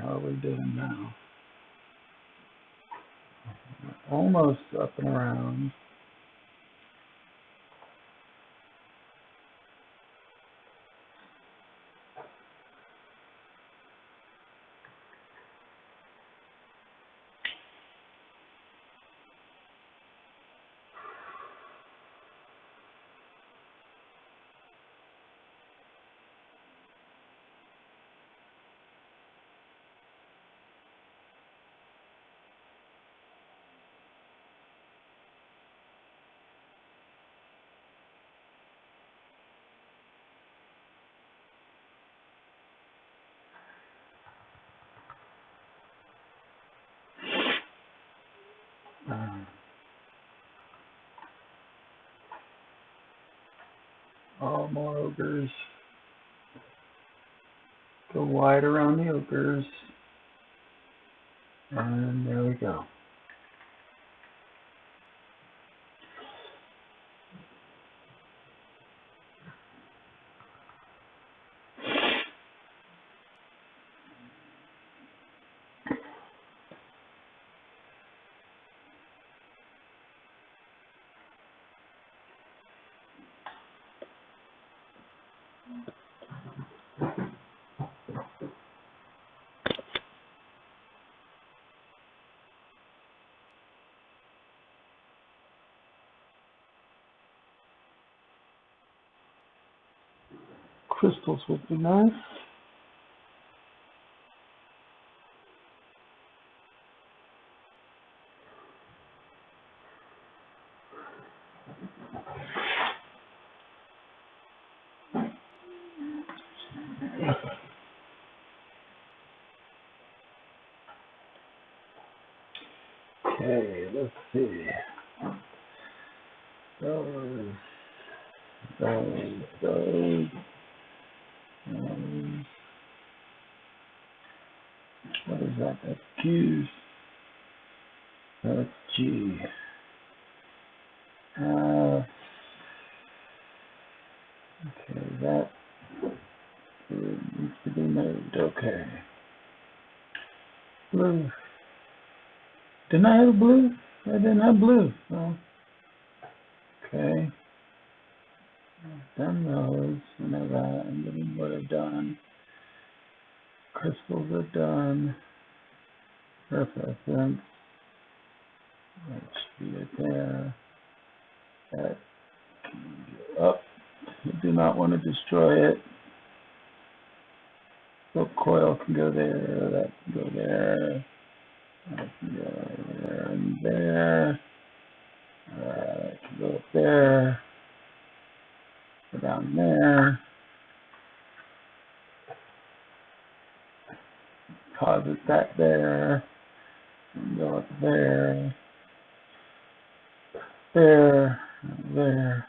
How are we doing now? Almost up and around. All more ogres. Go wide around the ogres. And there we go. Crystals would be nice. Okay, let's see. Those. What is that? That's Q's. That's G. Okay, that needs to be moved. Okay. Blue. Didn't I have a blue? I didn't have blue. Oh. Okay. I've done those. I know that. I'm getting what I've done. Crystals are done. Perfect. That should be it there. That can go up. You do not want to destroy it. So coil can go there. That can go there. That can go there and there. That can go up there. Go down there. Deposit that there. And go up there. There. There.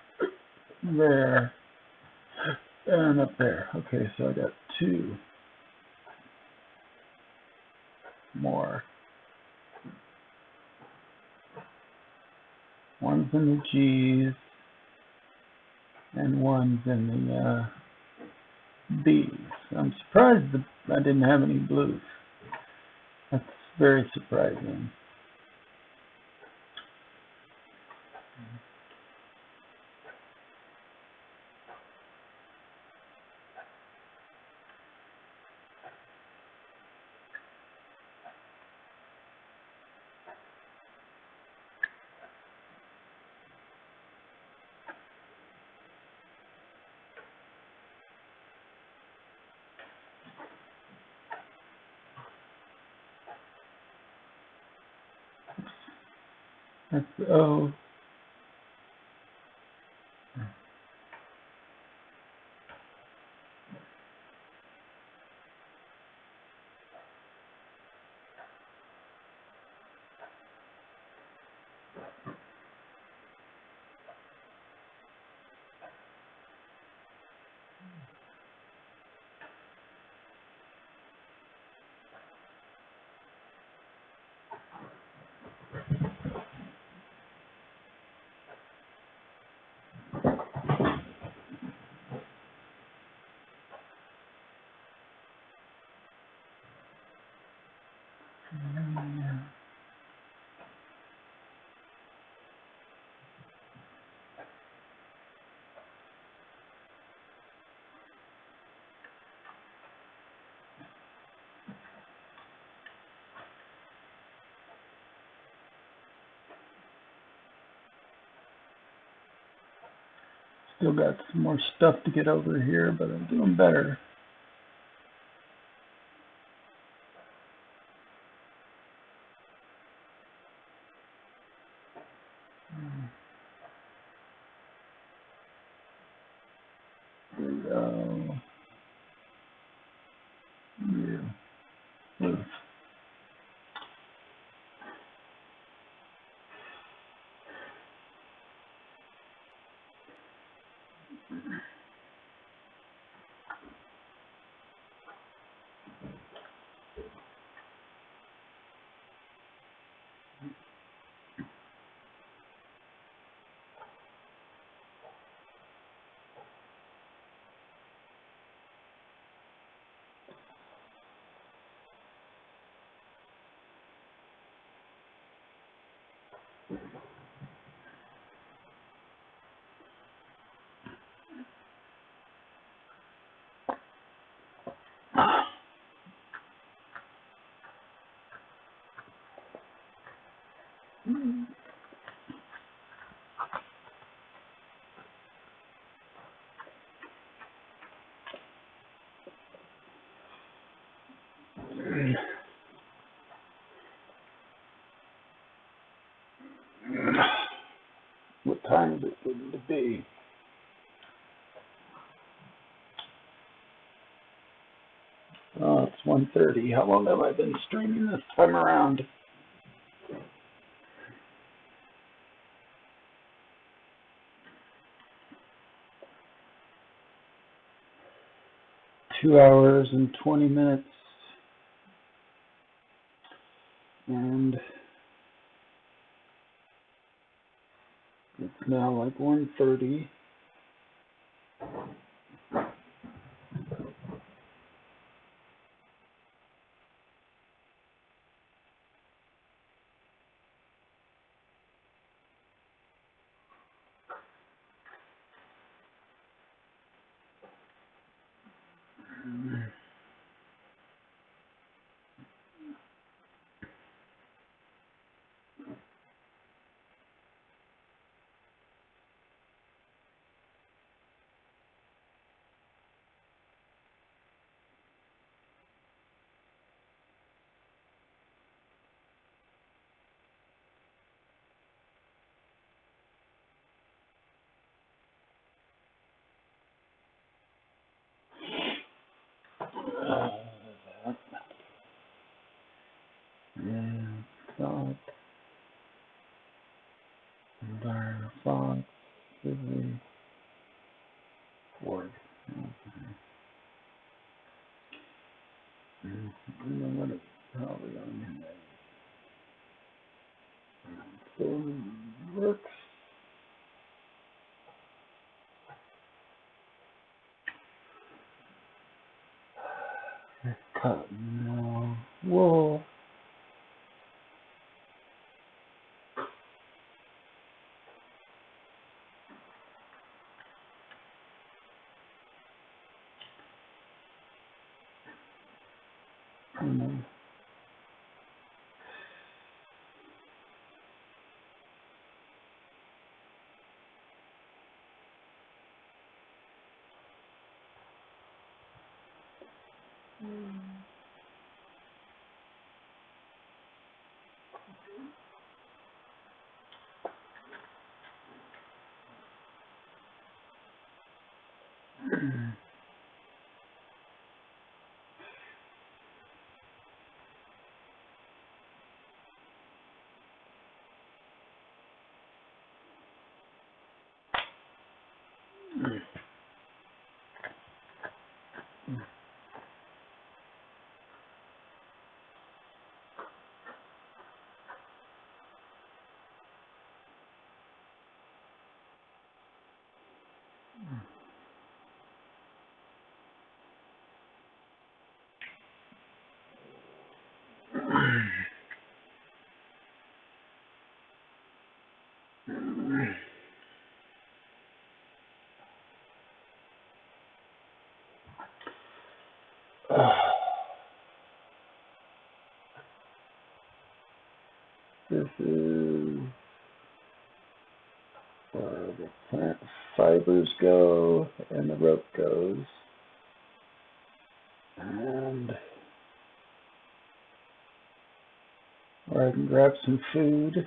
There. And up there. Okay, so I got two more. One's in the G's and one's in the B's. I'm surprised that I didn't have any blues. That's very surprising. That's the O. Still got some more stuff to get over here, but I'm doing better. There we go. Yeah. Oof. What time is it going to be? Oh, it's 1:30. How long have I been streaming this time around? Two hours and 20 minutes. And it's now like 1:30. And thought, Firefox, Disney, Word. And then what is probably on here? So works. Cotton, no. Wool. Mm. this is where the plant fibers go and the rope goes. And where I can grab some food.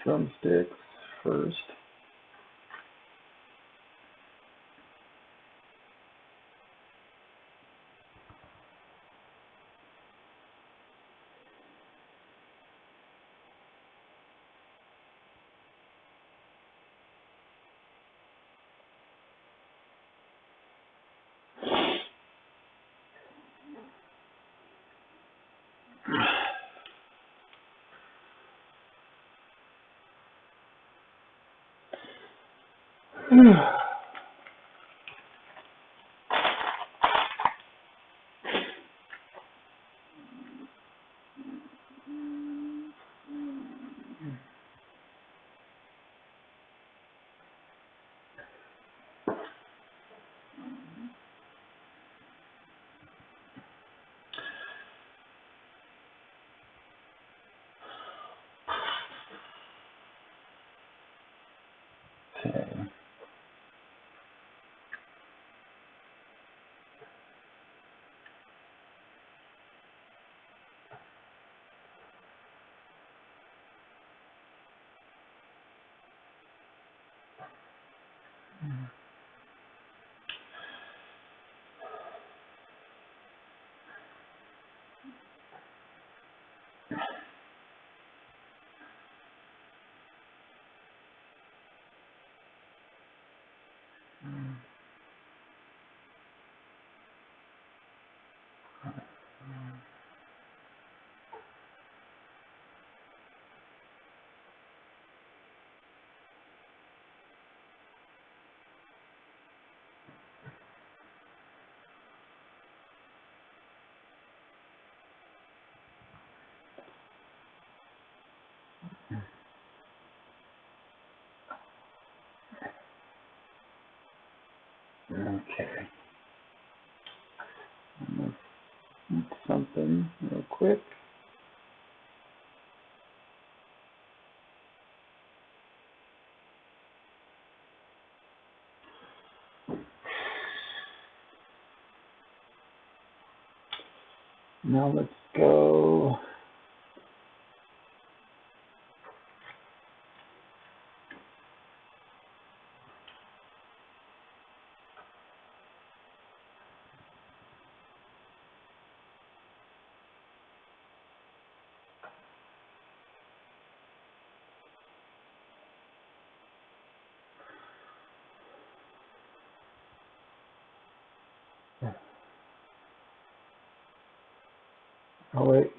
Drumsticks first. Okay. Okay. I'm gonna eat something real quick. Now let's go. Oh wait.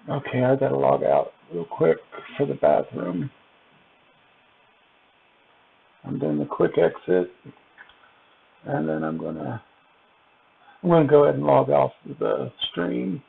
Okay, I gotta log out real quick for the bathroom. I'm doing the quick exit, and then I'm gonna go ahead and log off the stream.